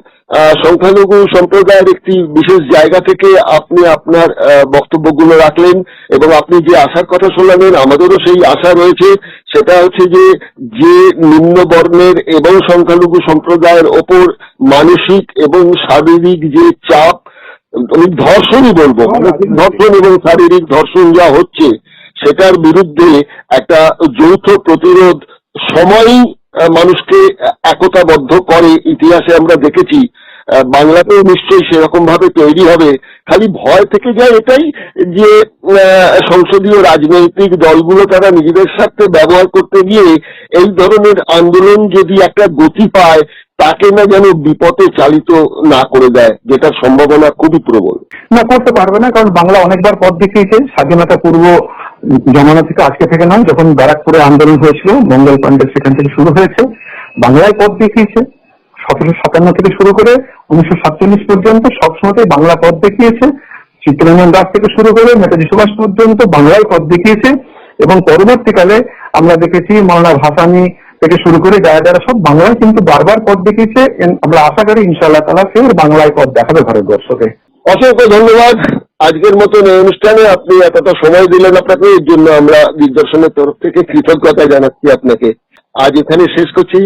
[SPEAKER 6] সংখ্যালঘু সম্প্রদায়ের একটি বিশেষ জায়গা থেকে আপনি আপনার বক্তব্যগুলো রাখলেন এবং আপনি যে আশার কথা শোনালেন, আমাদেরও সেই আশা রয়েছে। সেটা হচ্ছে যে নিম্ন বর্ণের এবং সংখ্যালঘু সম্প্রদায়ের ওপর মানসিক এবং শারীরিক যে চাপ, আমি ধর্ষণই বলবো, ধর্ষণ এবং শারীরিক ধর্ষণ যা হচ্ছে সেটার বিরুদ্ধে একটা যৌথ প্রতিরোধ সময়ই মানুষকে একতাবদ্ধ করে। ইতিহাসে আমরা দেখেছি, বাংলাতেও নিশ্চয়ই সেরকম ভাবে তৈরি হবে। খালি ভয় থেকে যায় এটাই যে সংসদীয় রাজনৈতিক দলগুলো তারা নিজেদের স্বার্থে ব্যবহার করতে গিয়ে এই ধরনের আন্দোলন যদি একটা গতি পায় তাকে না যেন বিপথে চালিত না করে দেয়, যেটার সম্ভাবনা খুবই প্রবল।
[SPEAKER 7] না, করতে পারবে না, কারণ বাংলা অনেকবার পথ দেখিয়েছে। স্বাধীনতা পূর্ব জমানা থেকে, আজকে থেকে নয়, যখন ব্যারাকপুরে আন্দোলন হয়েছিল মঙ্গল পাণ্ডে সেখান থেকে শুরু হয়েছে, বাংলায় পথ দেখিয়েছে। 1757 থেকে শুরু করে 1947 পর্যন্ত সবসময় বাংলা পথ দেখিয়েছে। চিত্তরঞ্জন দাস থেকে শুরু করে নেতাজি সুভাষ পর্যন্ত বাংলায় পথ দেখিয়েছে। এবং পরবর্তীকালে আমরা দেখেছি মৌলানা ভাসানী থেকে শুরু করে যারা সব বাংলায় কিন্তু বারবার পথ দেখিয়েছে। আমরা আশা করি ইনশাআল্লাহ তাআলা ফের বাংলায় পথ দেখাবে ভারতবর্ষকে।
[SPEAKER 6] অসংখ্য ধন্যবাদ। আজকের মতন এই অনুষ্ঠানে আপনি এতটা সময় দিলেন, আপনাকে এর জন্য আমরা দিগদর্শনের তরফ থেকে কৃতজ্ঞতা জানাচ্ছি আপনাকে। আজ এখানে শেষ করছি,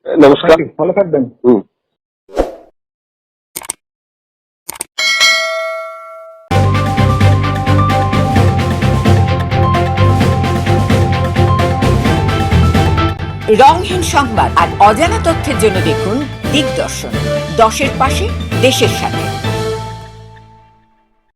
[SPEAKER 6] নমস্কার,
[SPEAKER 7] ভালো থাকবেন।
[SPEAKER 8] রংহীন সংবাদ আর অজানা তথ্যের জন্য দেখুন দিগদর্শন, 10-এর পাশে, দেশের সাথে।